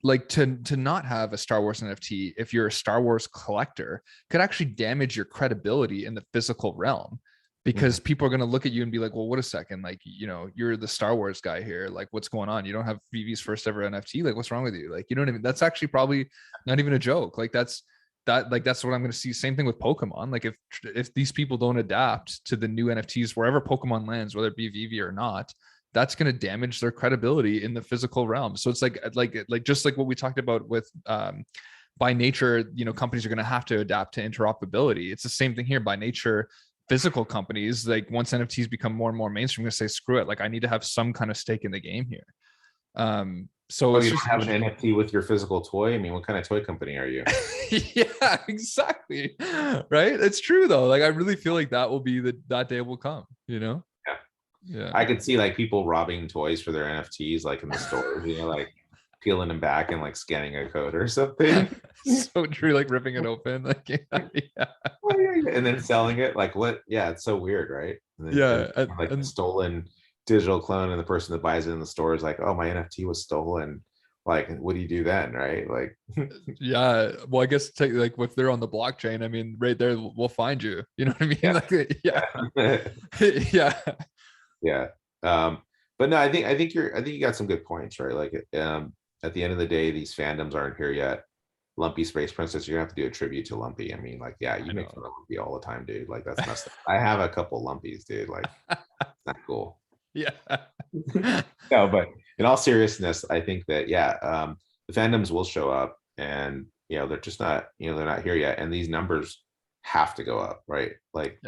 like to not have a Star Wars NFT, if you're a Star Wars collector, could actually damage your credibility in the physical realm, because people are going to look at you and be like, well, what a second, like, you're the Star Wars guy here, like what's going on? You don't have Veve's first ever NFT, like what's wrong with you? Like, you know what I mean? That's actually probably not even a joke. Like that's what I'm going to see. Same thing with Pokemon. Like if these people don't adapt to the new NFTs wherever Pokemon lands, whether it be Veve or not, that's going to damage their credibility in the physical realm. So it's like just like what we talked about with by nature, companies are going to have to adapt to interoperability. It's the same thing here. By nature, physical companies, like once NFTs become more and more mainstream, I'm going to say, screw it. Like I need to have some kind of stake in the game here. So you don't have an NFT with your physical toy? I mean, what kind of toy company are you? Yeah, exactly. Right. It's true though. Like I really feel like that will be that day will come, Yeah. I could see like people robbing toys for their NFTs, like in the stores, like peeling them back and like scanning a code or something. So true, like ripping it open, like yeah. And then selling it. Like what? Yeah, it's so weird, right? Like a stolen digital clone, and the person that buys it in the store is like, oh, my NFT was stolen. Like, what do you do then, right? Like, yeah. Well, I guess like if they're on the blockchain, I mean, right there, we'll find you. You know what I mean? Yeah. Yeah. But no, I think you got some good points, right? Like, at the end of the day, these fandoms aren't here yet. Lumpy Space Princess, you're gonna have to do a tribute to Lumpy. I mean, like, yeah, you make fun of Lumpy all the time, dude. Like, that's messed up. I have a couple Lumpies, dude. Like, not cool. Yeah. No, but in all seriousness, I think that the fandoms will show up, and they're just not, they're not here yet, and these numbers have to go up, right? Like,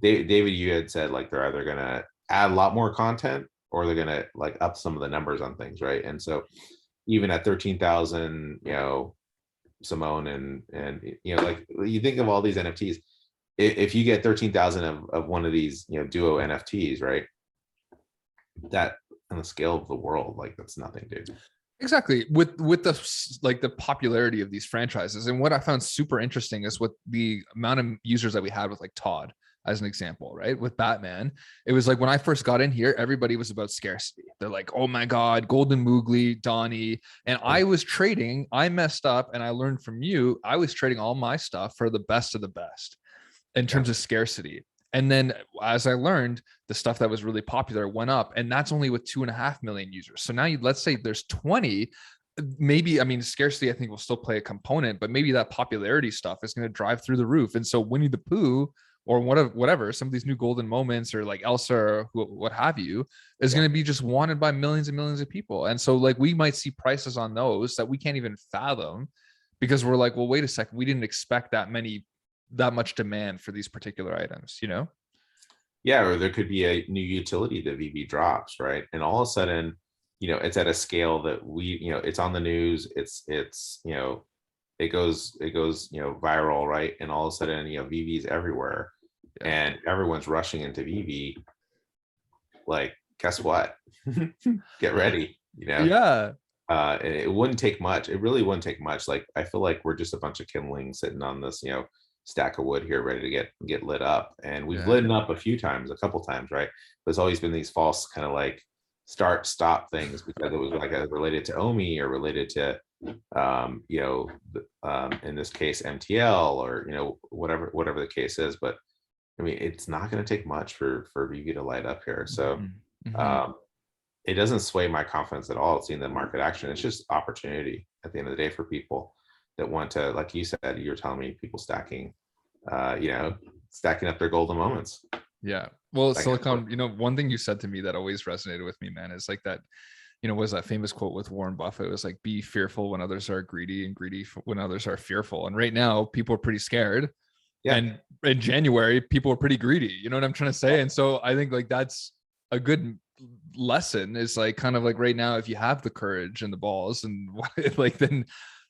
David, you had said like they're either gonna add a lot more content or they're gonna like up some of the numbers on things, right? And so even at 13,000, Simone and like you think of all these NFTs, if you get 13,000 of one of these duo NFTs, right, that on the scale of the world, like that's nothing, dude. Exactly. With the popularity of these franchises, and what I found super interesting is with the amount of users that we had with like Todd as an example, right? With Batman, it was like when I first got in here, everybody was about scarcity. They're like, oh my God, Golden Moogly, Donnie. And I was trading, I messed up, and I learned from you, I was trading all my stuff for the best of the best in terms of scarcity. And then as I learned, the stuff that was really popular went up, and that's only with 2.5 million users. So now let's say there's 20, maybe, I mean, scarcity, I think will still play a component, but maybe that popularity stuff is going to drive through the roof. And so Winnie the Pooh, or whatever, some of these new golden moments, or like Elsa, or what have you, is going to be just wanted by millions and millions of people. And so like we might see prices on those that we can't even fathom, because we're like, well, wait a second, we didn't expect that much demand for these particular items, Yeah, or there could be a new utility that Veve drops, right? And all of a sudden, it's at a scale that it's on the news, it's it goes, viral, right? And all of a sudden, VV's everywhere, and everyone's rushing into VV. Like, guess what? Get ready, Yeah. and it wouldn't take much. It really wouldn't take much. Like, I feel like we're just a bunch of kindlings sitting on this, stack of wood here, ready to get lit up. And we've lit up a couple times, right? There's always been these false kind of like start stop things, because it was like related to OMI or related to in this case MTL, or whatever the case is. But I mean, it's not going to take much for VV to light up here. So it doesn't sway my confidence at all seeing the market action. It's just opportunity at the end of the day for people that want to, like you said, you were telling me, people stacking up their golden moments. Yeah. Well, Silicon, one thing you said to me that always resonated with me, man, is like that, was that famous quote with Warren Buffett. It was like, be fearful when others are greedy, and greedy when others are fearful. And right now people are pretty scared. Yeah. And in January, people are pretty greedy. You know what I'm trying to say? And so I think like that's a good lesson, is like kind of like right now, if you have the courage and the balls and like, then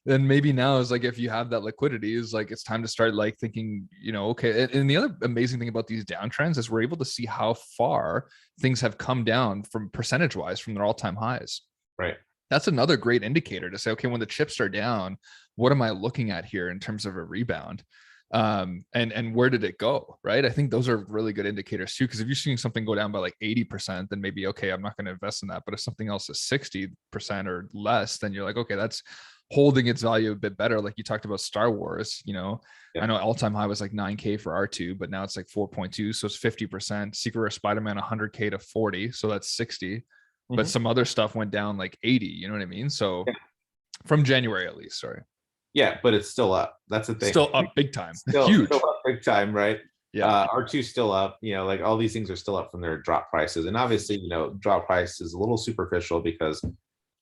maybe now is like, if you have that liquidity, is like, it's time to start like thinking, okay. And the other amazing thing about these downtrends is we're able to see how far things have come down from percentage wise from their all-time highs. Right. That's another great indicator to say, okay, when the chips are down, what am I looking at here in terms of a rebound? And where did it go? Right. I think those are really good indicators too, because if you're seeing something go down by like 80%, then maybe, okay, I'm not going to invest in that. But if something else is 60% or less, then you're like, okay, that's holding its value a bit better. Like you talked about Star Wars, I know all-time high was like 9K for R2, but now it's like 4.2. So it's 50%. Secret Rare Spider-Man 100K to 40. So that's 60. But some other stuff went down like 80. You know what I mean? So from January, at least, sorry. Yeah, but it's still up. That's the thing. Still up big time. Huge. Still up big time, right? Yeah. R2 still up. Like all these things are still up from their drop prices. And obviously, drop price is a little superficial, because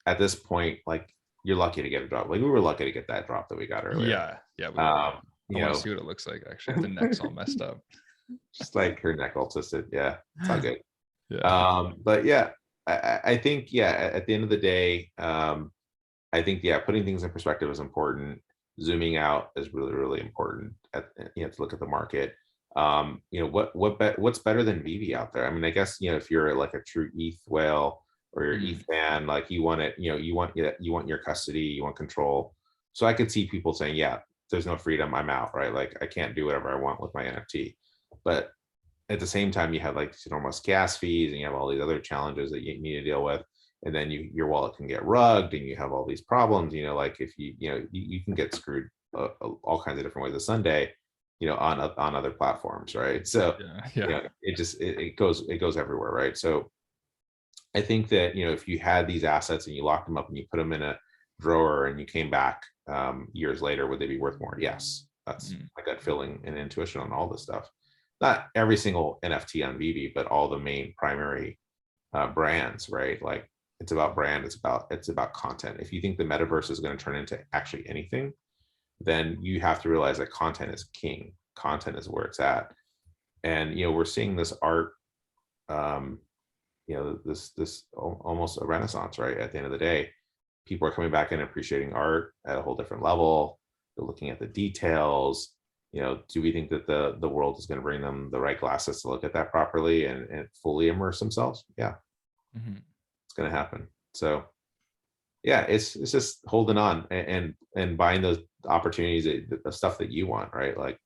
at this point, like, you're lucky to get a drop. Like, we were lucky to get that drop that we got earlier. Yeah. I want to see what it looks like, actually. The neck's all messed up. Just like her neck all twisted. Yeah, it's all good. Yeah. But yeah, I think, at the end of the day, I think, putting things in perspective is important. Zooming out is really, really important. To look at the market. What's better than Veve out there? I mean, I guess, if you're like a true ETH whale, or your ETH fan, like, you want it, you want your custody, you want control. So I could see people saying, yeah, there's no freedom, I'm out, right? Like, I can't do whatever I want with my NFT. But at the same time, you have like these enormous gas fees, and you have all these other challenges that you need to deal with. And then your wallet can get rugged, and you have all these problems, like, if you can get screwed all kinds of different ways a Sunday, on other platforms, right? So it goes everywhere, right? So I think that, if you had these assets and you locked them up and you put them in a drawer and you came back years later, would they be worth more? Yes. That's my gut feeling and intuition on all this stuff. Not every single NFT on Veve, but all the main primary brands, right? Like, it's about brand, it's about content. If you think the metaverse is going to turn into actually anything, then you have to realize that content is king. Content is where it's at. And we're seeing this art, this almost a renaissance, right? At the end of the day, people are coming back and appreciating art at a whole different level. They're looking at the details. Do we think that the world is going to bring them the right glasses to look at that properly and fully immerse themselves? Yeah. It's going to happen. So yeah, it's just holding on and buying those opportunities, the stuff that you want, right? Like,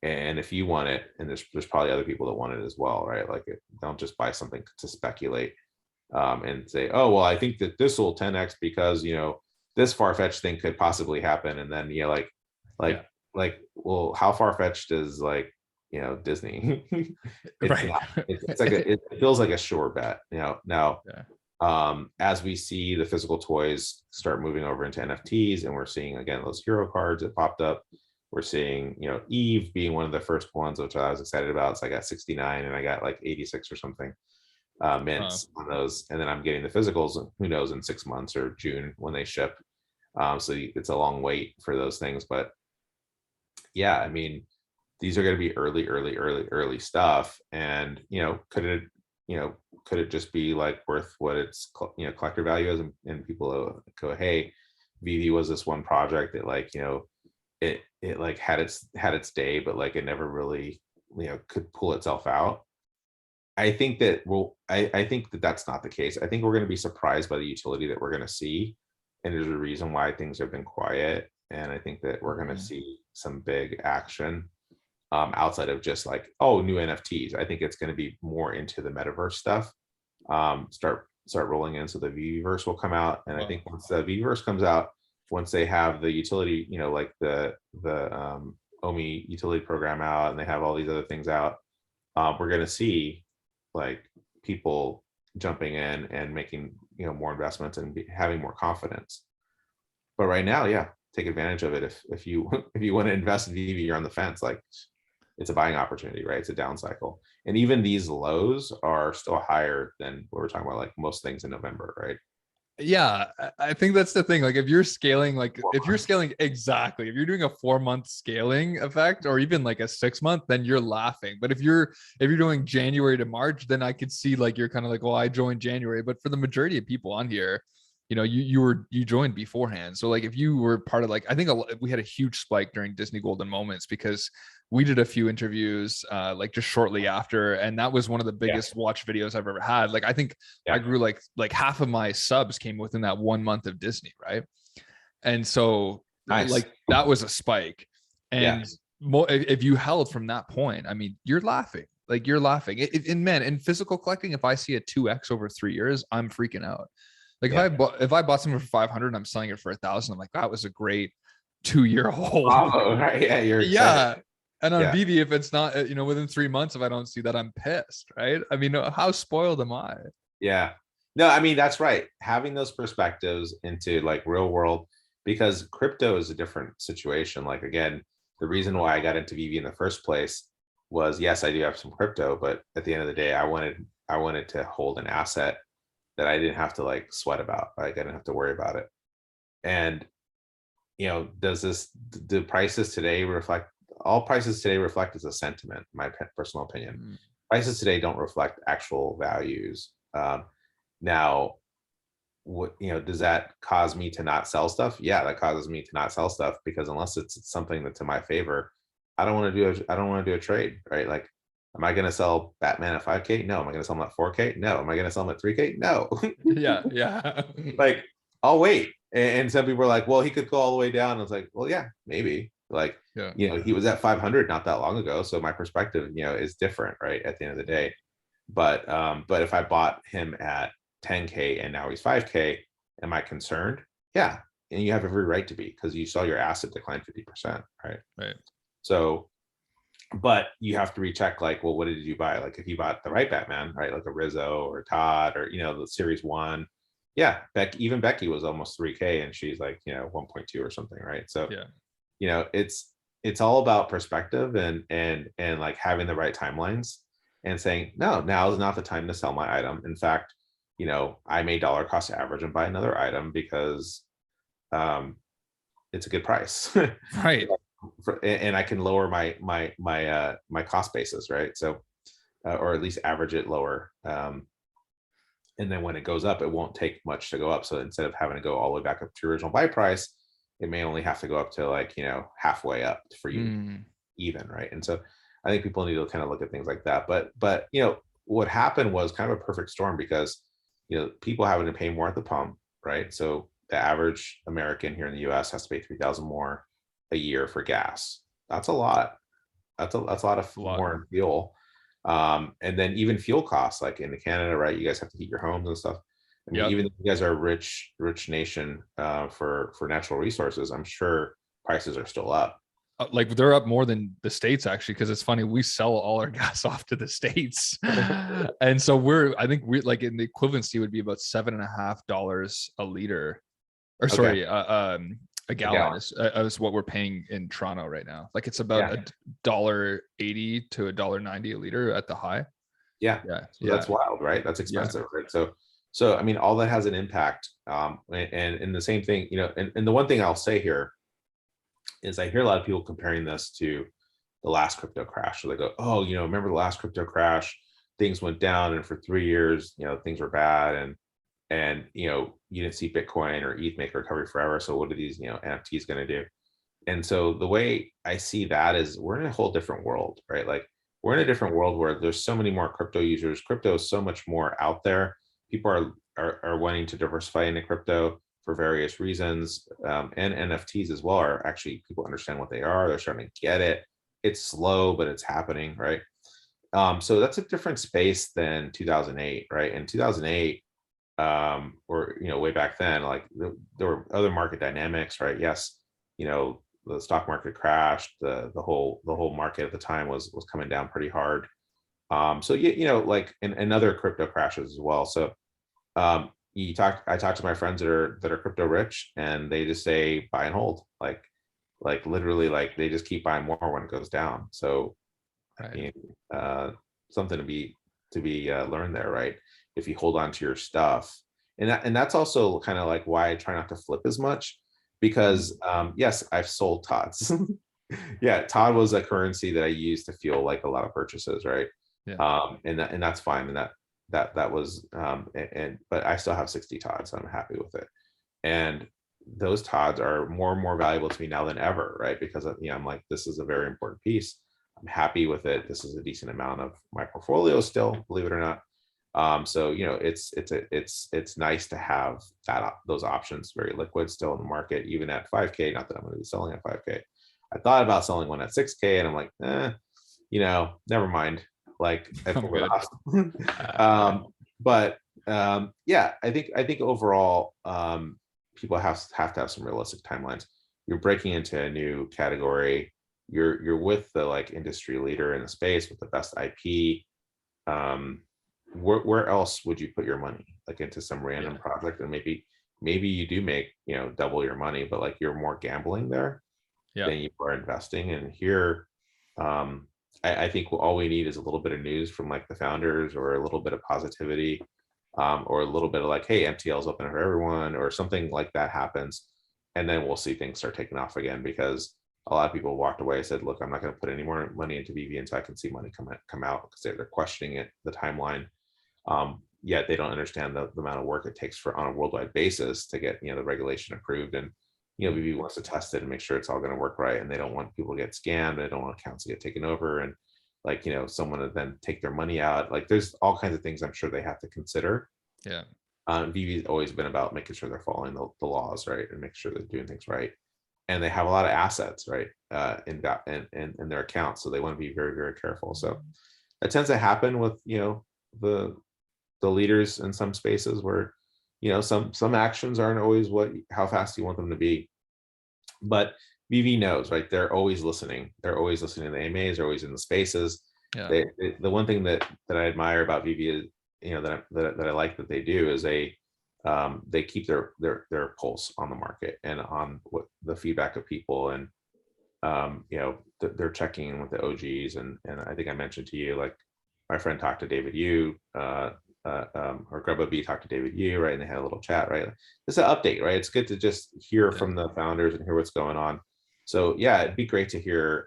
and if you want it, and there's probably other people that want it as well, right? Like, don't just buy something to speculate and say, oh, well, I think that this will 10x because this far-fetched thing could possibly happen, and then well, how far-fetched is Disney? Right. It's like it feels like a sure bet, now. As we see the physical toys start moving over into NFTs, and we're seeing again those hero cards that popped up. We're seeing, Eve being one of the first ones, which I was excited about. So I got 69 and I got like 86 or something mints on those. And then I'm getting the physicals, who knows, in 6 months or June when they ship. So it's a long wait for those things. But yeah, I mean, these are going to be early stuff. And, could it just be like worth what its collector value is, and people go, hey, Veve was this one project that it like had its day, but like it never really, could pull itself out. I think that I think that that's not the case. I think we're going to be surprised by the utility that we're going to see, and there's a reason why things have been quiet. And I think that we're going to Mhm. see some big action, outside of just like, oh, new NFTs. I think it's going to be more into the metaverse stuff. Start rolling in, so the Vverse will come out, and I Wow. think once the Vverse comes out, once they have the utility, like the OMI utility program out, and they have all these other things out, we're going to see like people jumping in and making more investments and having more confidence. But right now, yeah, take advantage of it. If you if you want to invest in Vv, you're on the fence. Like, it's a buying opportunity, right? It's a down cycle, and even these lows are still higher than what we're talking about, like most things in November, right? Yeah, I think that's the thing. Like if you're scaling, like 4 if you're months. scaling exactly, if you're doing a 4 month scaling effect or even like a 6 month, then you're laughing. But if you're doing January to March, then I could see like you're kind of like, well, I joined January. But for the majority of people on here, you joined beforehand. So like if you were part of like, I think we had a huge spike during Disney Golden Moments because we did a few interviews like just shortly after, and that was one of the Yeah, biggest watch videos I've ever had. Like I think I yeah, grew like half of my subs came within that 1 month of Disney, right? And so nice. like that was a spike. Yeah, And if you held from that point, I mean, you're laughing. Like you're laughing. In man, in physical collecting, if I see a 2x over 3 years, I'm freaking out. Like yeah. if I bought something for 500 and I'm selling it for 1,000, I'm like, that was a great 2 year hold. Bravo, right? Yeah, you're excited. Yeah. And on Yeah, Vivi, if it's not, within 3 months, if I don't see that, I'm pissed, right? I mean, how spoiled am I? yeah. No, I mean, that's right. Having those perspectives into like real world, because crypto is a different situation. Like, again, the reason why I got into VV in the first place was, yes, I do have some crypto, but at the end of the day, I wanted to hold an asset that I didn't have to like sweat about. Like, I didn't have to worry about it. And do prices today reflect, all prices today reflect as a sentiment, my personal opinion. Mm. Prices today don't reflect actual values. Now, what, does that cause me to not sell stuff? Yeah, that causes me to not sell stuff, because unless it's something that's in my favor, I don't want to do a trade, right? Like, am I going to sell Batman at 5K? No. Am I going to sell him at 4K? No. Am I going to sell him at 3K? No. Yeah, yeah. Like, I'll wait. And some people are like, well, he could go all the way down. I was like, well, yeah, maybe. Like, Yeah. he was at 500 not that long ago, so my perspective, is different, right? At the end of the day. But if I bought him at 10K and now he's 5K, am I concerned? Yeah. And you have every right to be, because you saw your asset decline 50%, right? Right. So, but you have to recheck, like, well, what did you buy? Like, if you bought the right Batman, right, like a Rizzo or Todd, or the Series 1, yeah, even Becky was almost 3K and she's like 1.2 or something, right? So, Yeah. it's all about perspective, and like having the right timelines, and saying, no, now is not the time to sell my item. In fact, I may dollar cost average and buy another item, because it's a good price. Right. And I can lower my cost basis, right? So, or at least average it lower. And then when it goes up, it won't take much to go up. So instead of having to go all the way back up to original buy price, it may only have to go up to like, halfway up for you, Mm. even, right? And so I think people need to kind of look at things like that. But what happened was kind of a perfect storm, because people having to pay more at the pump, right? So the average American here in the US has to pay 3,000 more a year for gas. That's a lot. That's a lot of A lot. more in fuel. And then even fuel costs, like in Canada, right? You guys have to heat your homes and stuff. I mean, Yep. even if you guys are a rich nation, for natural resources, I'm sure prices are still up. Like they're up more than the states actually, because it's funny, we sell all our gas off to the states, and so I think we like in the equivalency would be about $7.50 a liter, or Okay, sorry, a a gallon gallon. is what we're paying in Toronto right now. Like it's about Yeah, $1.80 to $1.90 a liter at the high. yeah. Yeah, So that's yeah, wild, right? That's yeah. expensive, right? So I mean, all that has an impact. And the same thing, and the one thing I'll say here is, I hear a lot of people comparing this to the last crypto crash. So they go, oh, remember the last crypto crash? Things went down, and for 3 years, things were bad, and you didn't see Bitcoin or ETH make a recovery forever. So what are these NFTs going to do? And so the way I see that is we're in a whole different world, right? Like we're in a different world where there's so many more crypto users. Crypto is so much more out there. People are wanting to diversify into crypto for various reasons. And NFTs as well are actually, people understand what they are. They're starting to get it. It's slow, but it's happening, right? So that's a different space than 2008, right? In 2008, or way back then, like there were other market dynamics, right? Yes, the stock market crashed. The whole market at the time was coming down pretty hard. So like and other crypto crashes as well. So I talked to my friends that are crypto rich, and they just say buy and hold, like literally, like they just keep buying more when it goes down. So I Right. mean, something to be learned there, right? If you hold on to your stuff, and that's also kind of like why I try not to flip as much, because yes, I've sold Todd's. Yeah, Todd was a currency that I used to fuel like a lot of purchases, right? Yeah. And that's fine, and that was but I still have 60 Todds, so I'm happy with it. And those Todds are more and more valuable to me now than ever, right? Because I'm like, this is a very important piece. I'm happy with it. This is a decent amount of my portfolio still, believe it or not. So it's nice to have those options very liquid still in the market, even at 5K. Not that I'm going to be selling at 5K. I thought about selling one at 6K, and I'm like, never mind. Like I I'm pulled it good. off. But yeah, I think overall, people have to have some realistic timelines. You're breaking into a new category. You're with the like industry leader in the space with the best IP. Where else would you put your money? Like into some random Yeah. project, and maybe you do make double your money, but like you're more gambling there Yeah. than you are investing. And here, I think all we need is a little bit of news from like the founders, or a little bit of positivity, or a little bit of like, hey, MTL is open for everyone, or something like that happens, and then we'll see things start taking off again. Because a lot of people walked away and said, look, I'm not going to put any more money into VV until I can see money come out, because they're questioning it, the timeline. Yet they don't understand the amount of work it takes for on a worldwide basis to get the regulation approved. And VV wants to test it and make sure it's all going to work right, and they don't want people to get scammed. They don't want accounts to get taken over, and like someone to then take their money out. Like there's all kinds of things I'm sure they have to consider. Yeah. VV's always been about making sure they're following the laws, right, and make sure they're doing things right. And they have a lot of assets, right, in their accounts, so they want to be very, very careful. So that tends to happen with the leaders in some spaces, where some actions aren't always how fast you want them to be. But VV knows, right? They're always listening. They're always listening to the AMAs. They're always in the spaces. Yeah. The one thing that I admire about VV is, that I like that they do, is they keep their pulse on the market and on what the feedback of people. And they're checking in with the OGs. And I think I mentioned to you, like my friend talked to David Yu, or Grubba B talked to David Yu, right? And they had a little chat, right? It's an update, right? It's good to just hear from the founders and hear what's going on. So yeah, it'd be great to hear,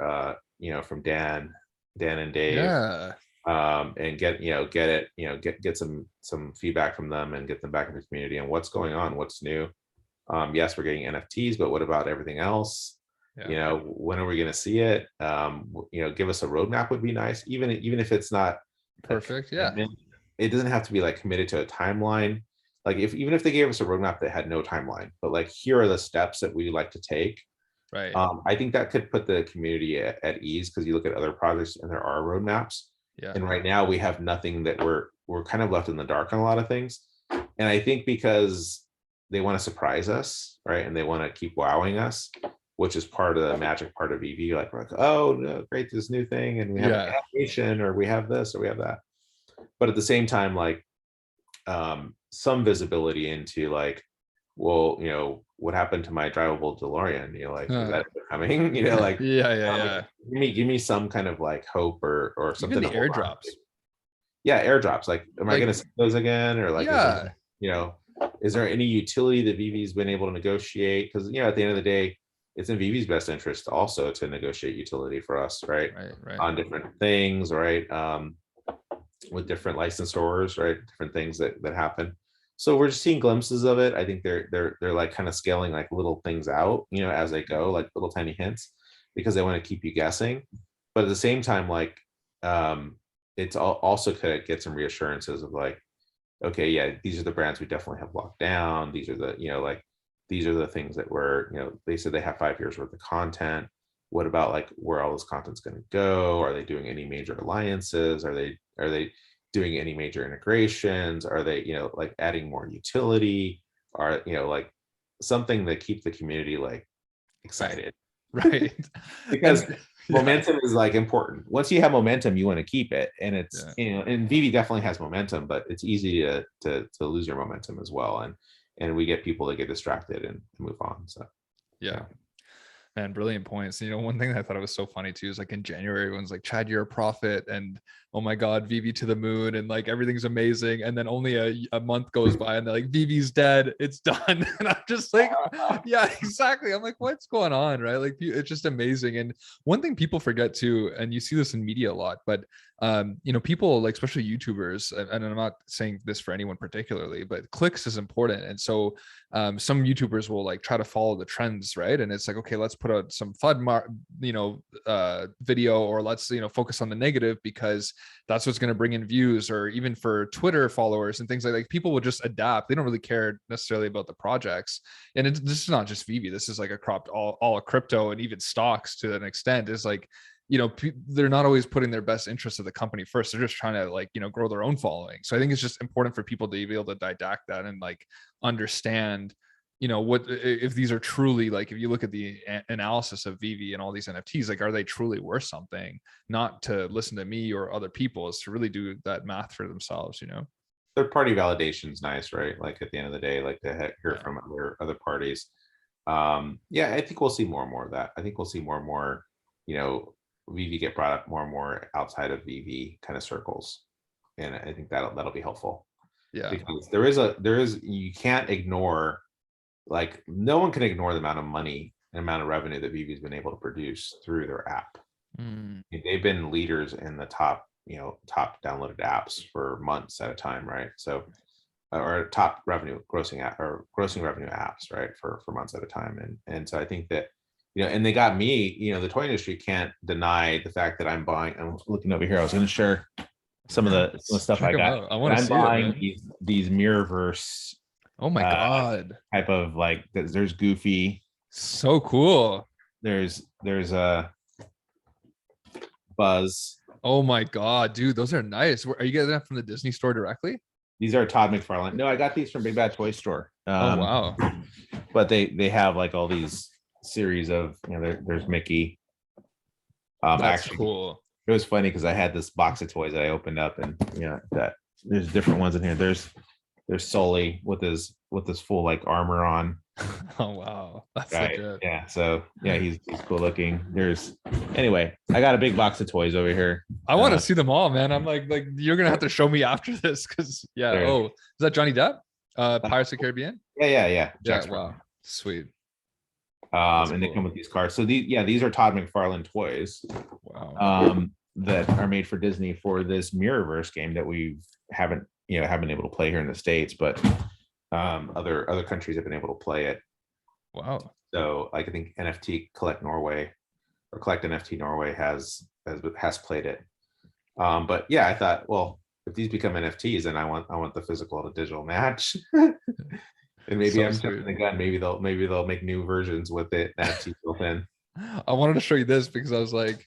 from Dan and Dave, Yeah. and get some feedback from them, and get them back in the community and what's going on, what's new. Yes, we're getting NFTs, but what about everything else? Yeah. When are we going to see it? Give us a roadmap would be nice, even if it's not a Perfect. Yeah. commitment. It doesn't have to be like committed to a timeline. Like even if they gave us a roadmap that had no timeline, but like, here are the steps that we like to take. Right. I think that could put the community at ease, because you look at other projects and there are roadmaps. Yeah. And right now we have nothing, that we're kind of left in the dark on a lot of things. And I think because they want to surprise us, right? And they want to keep wowing us, which is part of the magic part of EV. Like we're like, oh no, great, this new thing, and we have an animation, or we have this, or we have that. But at the same time, like some visibility into like, well, what happened to my drivable DeLorean? Like, is that coming? Like, Yeah. give me some kind of like hope, or something Even the to hold on airdrops. to. Yeah, airdrops. Like, am I going to see those again, or like, is there any utility that VV's been able to negotiate? Because at the end of the day, it's in VV's best interest also to negotiate utility for us, right? Right. On different things, right? With different licensors, right? Different things that happen. So we're just seeing glimpses of it. I think they're like kind of scaling like little things out, as they go, like little tiny hints, because they want to keep you guessing. But at the same time, like it's also could get some reassurances of like, okay, yeah, these are the brands we definitely have locked down. These are the, like these are the things that they said they have 5 years worth of content. What about like where all this content's going to go? Are they doing any major alliances? Are they doing any major integrations? Are they, like adding more utility? Are, like something that keep the community like excited? Right. Because And momentum is like important. Once you have momentum, you want to keep it. And it's, yeah. and Vivi definitely has momentum, but it's easy to lose your momentum as well. And we get people to get distracted and move on. So Yeah. And brilliant points. One thing that I thought it was so funny too is like in January, everyone's like, Chad, you're a prophet, and oh my God, Vivi to the moon, and like everything's amazing. And then only a month goes by and they're like, Vivi's dead, it's done. And I'm just like, yeah, exactly. I'm like, what's going on? Right. Like it's just amazing. And one thing people forget too, and you see this in media a lot, but people like, especially YouTubers, and I'm not saying this for anyone particularly, but clicks is important. And so some YouTubers will like try to follow the trends, right? And it's like, okay, let's put out some FUD, video, or let's, focus on the negative because that's what's going to bring in views, or even for Twitter followers and things like people will just adapt. They don't really care necessarily about the projects. And this is not just Vivi. This is like all of crypto and even stocks to an extent. Is like, they're not always putting their best interest of the company first. They're just trying to like, grow their own following. So I think it's just important for people to be able to dissect that and like understand, what if these are truly, like, if you look at the analysis of Vivi and all these NFTs, like, are they truly worth something? Not to listen to me or other people, is to really do that math for themselves, third party validation is nice, right? Like at the end of the day, like to hear from other parties. Yeah, I think we'll see more and more of that. I think we'll see more and more, Vivi get brought up more and more outside of Vivi kind of circles. And I think that'll be helpful. Yeah. Because there is you can't ignore, like no one can ignore the amount of money and amount of revenue that Vivi's been able to produce through their app. They've been leaders in the top downloaded apps for months at a time, right? So, or top grossing revenue apps, right, for months at a time. And so I think that, and they got me, the toy industry can't deny the fact that I'm looking over here. I was going to share some of the stuff I got. I want to see buying it, these Mirrorverse. Oh my God. Type of like, there's Goofy. So cool. There's a Buzz. Oh my God, dude, those are nice. Are you getting that from the Disney store directly? These are Todd McFarlane. No, I got these from Big Bad Toy Store. Oh wow. But they have like all these series of, there's Mickey. That's actually cool. It was funny because I had this box of toys that I opened up, and that there's different ones in here. There's Sully with his full like armor on. Oh wow, that's right. legit. Yeah, so yeah, he's cool looking. Anyway, I got a big box of toys over here. I want to see them all, man. I'm like you're gonna have to show me after this, because Oh, is that Johnny Depp? Pirates of the Caribbean? Yeah. Wow, sweet. And cool. They come with these cards. So these are Todd McFarlane toys. Wow. That are made for Disney for this Mirrorverse game that we haven't been able to play here in the States, but other countries have been able to play it. Wow. So like, I think Collect NFT Norway has played it. But yeah, I thought, well, if these become NFTs, then I want the physical to digital match. And maybe I'm jumping the gun. Maybe they'll make new versions with it NFT built in. I wanted to show you this because I was like,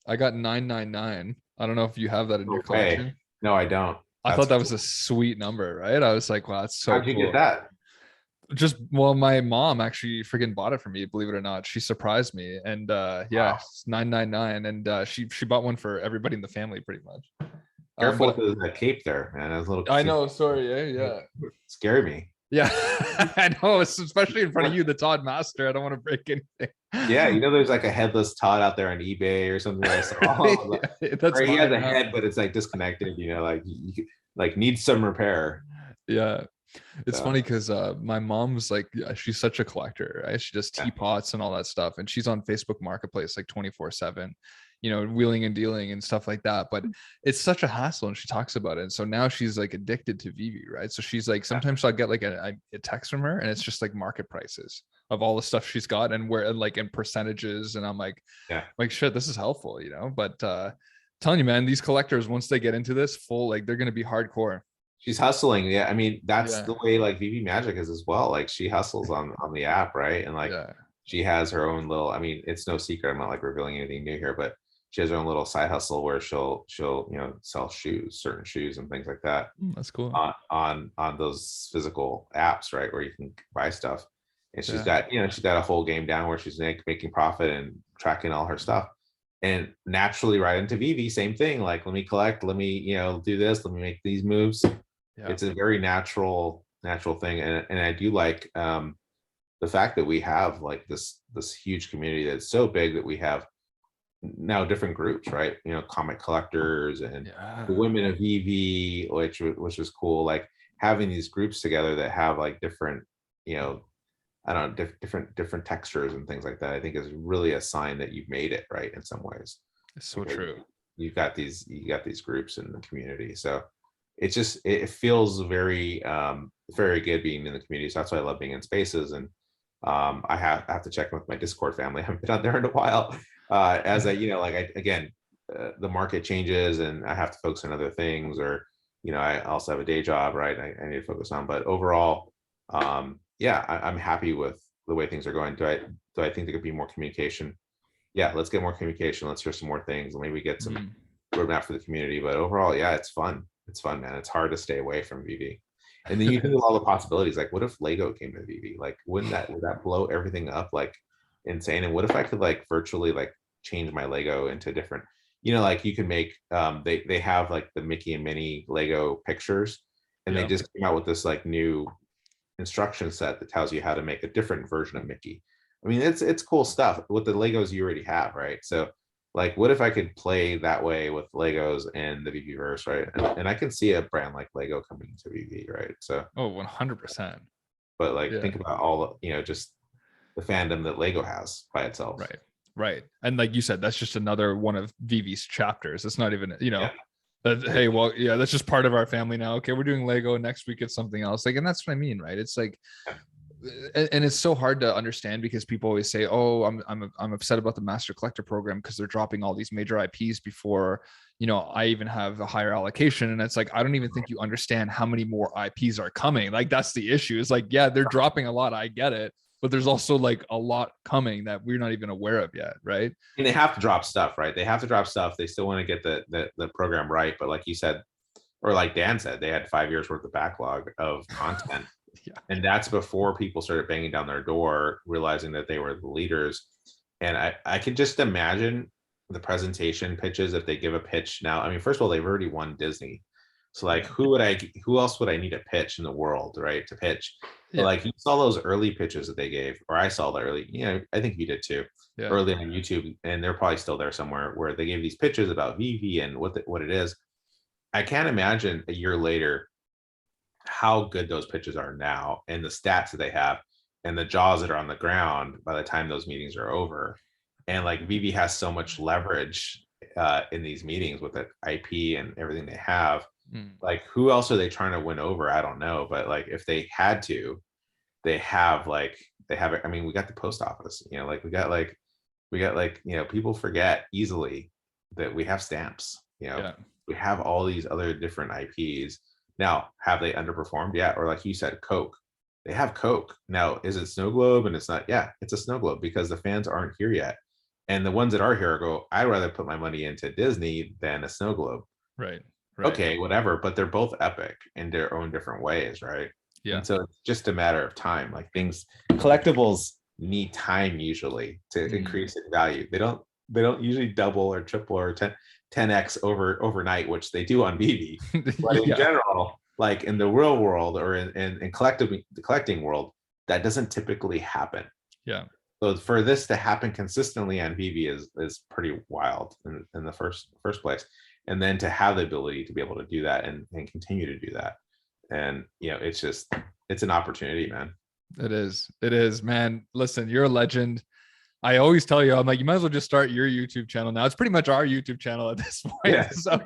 I got 999. I don't know if you have that in your collection. No, I don't. I thought that was a sweet number, right? I was like, wow, that's so cool. How'd you get that? My mom actually freaking bought it for me, believe it or not. She surprised me, and wow. It's 999, and she bought one for everybody in the family, pretty much. Careful with the cape there, man. That was a little. I know. Sorry. Yeah. Scare me. Yeah, I know, especially in front of you, the Todd Master. I don't want to break anything. Yeah, there's like a headless Todd out there on eBay or something. That's he has a head, but it's like disconnected. Like needs some repair. Yeah, it's funny because my mom's like, she's such a collector, right? She does teapots and all that stuff, and she's on Facebook Marketplace like 24/7. wheeling and dealing and stuff like that. But it's such a hassle, and she talks about it. And so now she's like addicted to Veve, right? So she's like, sometimes I'll get like a text from her and it's just like market prices of all the stuff she's got and where, like, in percentages. And I'm like, shit, this is helpful, but telling you, man, these collectors, once they get into this full, like, they're going to be hardcore. She's hustling. Yeah. I mean, that's the way like Veve Magic is as well. Like she hustles on the app, right? And like she has her own little, I mean, it's no secret. I'm not like revealing anything new here, but she has her own little side hustle where she'll sell certain shoes and things like that. That's cool. On those physical apps, right? Where you can buy stuff. And she's got, she's got a whole game down where she's making profit and tracking all her stuff. And naturally right into Veve, same thing. Like, let me collect, let me, do this, let me make these moves. It's a very natural thing. And I do like the fact that we have like this huge community that's so big that we have now different groups, right? Comic collectors and the women of Veve, which was cool. Like having these groups together that have like different, I don't know, different textures and things like that, I think is really a sign that you've made it, right? In some ways. It's so true. You got these groups in the community. So it's just, it feels very, very good being in the community. So that's why I love being in spaces. And I have to check with my Discord family. I haven't been on there in a while. As again, the market changes and I have to focus on other things, or, I also have a day job, right? I need to focus on, but overall, I'm happy with the way things are going. Do I think there could be more communication? Yeah, let's get more communication. Let's hear some more things. And maybe get some roadmap for the community. But overall, it's fun. It's fun, man. It's hard to stay away from Veve. And then you think of all the possibilities. Like, what if Lego came to Veve? Like, would that blow everything up like insane? And what if I could like virtually like change my Lego into different, like you can make they have like the Mickey and Minnie Lego pictures, and they just came out with this like new instruction set that tells you how to make a different version of Mickey. I mean, it's cool stuff with the Legos you already have, right? So like, what if I could play that way with Legos and the Veveverse, right? And I can see a brand like Lego coming to Veve, right? So 100%. But like, think about all just the fandom that Lego has by itself, right. And like you said, that's just another one of Veve's chapters. It's not even hey, well, that's just part of our family now. Okay, we're doing Lego, next week it's something else. Like, and that's what I mean, right? It's like, and it's so hard to understand because people always say, oh, I'm upset about the master collector program because they're dropping all these major IPs before I even have a higher allocation. And it's like, I don't even think you understand how many more IPs are coming. Like, that's the issue. It's like, they're dropping a lot, I get it, but there's also like a lot coming that we're not even aware of yet, right? And they have to drop stuff, right? They have to drop stuff. They still want to get the program right, but like you said, or like Dan said, they had 5 years worth of backlog of content. And that's before people started banging down their door, realizing that they were the leaders. And I could just imagine the presentation pitches if they give a pitch now. I mean, first of all, they've already won Disney. So like, who else would I need a pitch in the world, right? To pitch. But like, you saw those early pitches that they gave, or I saw the early, I think you did too, early on YouTube, and they're probably still there somewhere, where they gave these pitches about Veve and what it is. I can't imagine a year later how good those pitches are now, and the stats that they have, and the jaws that are on the ground by the time those meetings are over. And like, Veve has so much leverage in these meetings with the IP and everything they have. Like, who else are they trying to win over? I don't know, but like, if they had to, they have it. I mean, we got the post office, like we got people forget easily that we have stamps, we have all these other different IPs. Now, have they underperformed? Yeah. Or like you said, Coke. They have Coke. Now, is it Snow Globe? And it's not, it's a Snow Globe because the fans aren't here yet. And the ones that are here go, I'd rather put my money into Disney than a Snow Globe. Right. Okay, whatever. But they're both epic in their own different ways, right? Yeah. And so it's just a matter of time. Like, collectibles need time usually to increase in value. They don't usually double or triple or 10x overnight, which they do on Veve. But in general, like in the real world or in the collecting world, that doesn't typically happen. Yeah. So for this to happen consistently on Veve is pretty wild in the first place. And then to have the ability to be able to do that and continue to do that. And it's an opportunity, man. It is, man. Listen, you're a legend. I always tell you, I'm like, you might as well just start your YouTube channel now. It's pretty much our YouTube channel at this point. Yeah. So,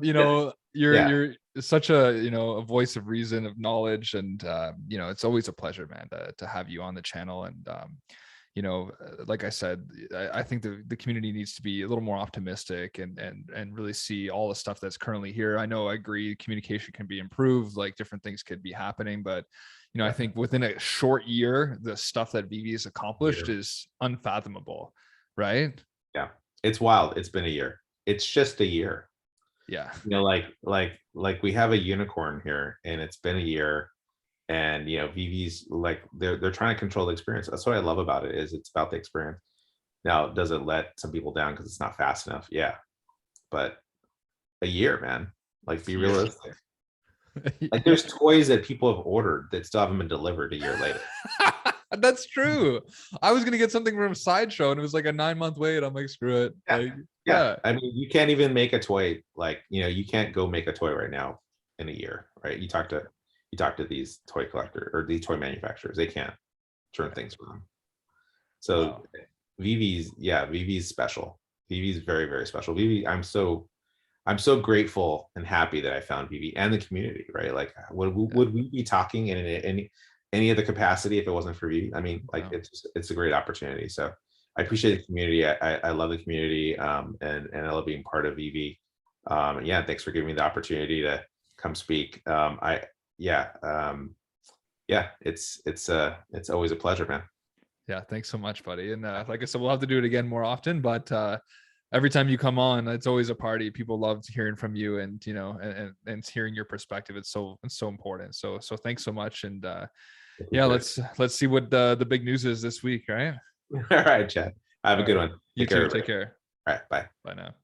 you know, Yeah. you're such a, you know, a voice of reason, of knowledge, and you know, it's always a pleasure, man, to have you on the channel. And you know, like I said, I think the community needs to be a little more optimistic and really see all the stuff that's currently here. I know, I agree, communication can be improved, like different things could be happening, but you know, I think within a short year, the stuff that Veve has accomplished is unfathomable, right? Yeah, it's wild. It's been a year. It's just a year. Yeah. You know, like we have a unicorn here, and it's been a year, and you know, Veve's like they're trying to control the experience. That's what I love about it, is it's about the experience. Now, does it let some people down because it's not fast enough? Yeah, but a year, man. Like, be realistic. Like, there's toys that people have ordered that still haven't been delivered a year later. That's true. I was gonna get something from Sideshow, and it was like a 9-month wait. I'm like, screw it. Yeah. Like, Yeah. I mean, you can't even make a toy, like, you know, you can't go make a toy right now in a year, right? You talk to these toy collector or these toy manufacturers, they can't turn things around. So wow. Veve's special. Veve's very, very special. Veve, I'm so grateful and happy that I found Veve and the community, right? Like, would we be talking in any other capacity if it wasn't for Veve? I mean, like, it's a great opportunity. So I appreciate the community. I love the community, and I love being part of Veve. Yeah, thanks for giving me the opportunity to come speak. It's always a pleasure, man. Yeah, thanks so much, buddy. And like I said, we'll have to do it again more often, but every time you come on, it's always a party. People love hearing from you, and you know, and hearing your perspective. It's so important. So thanks so much. And yeah, let's see what the big news is this week, right? All right, Chad. Have a good one. You too. Take care. All right, bye. Bye now.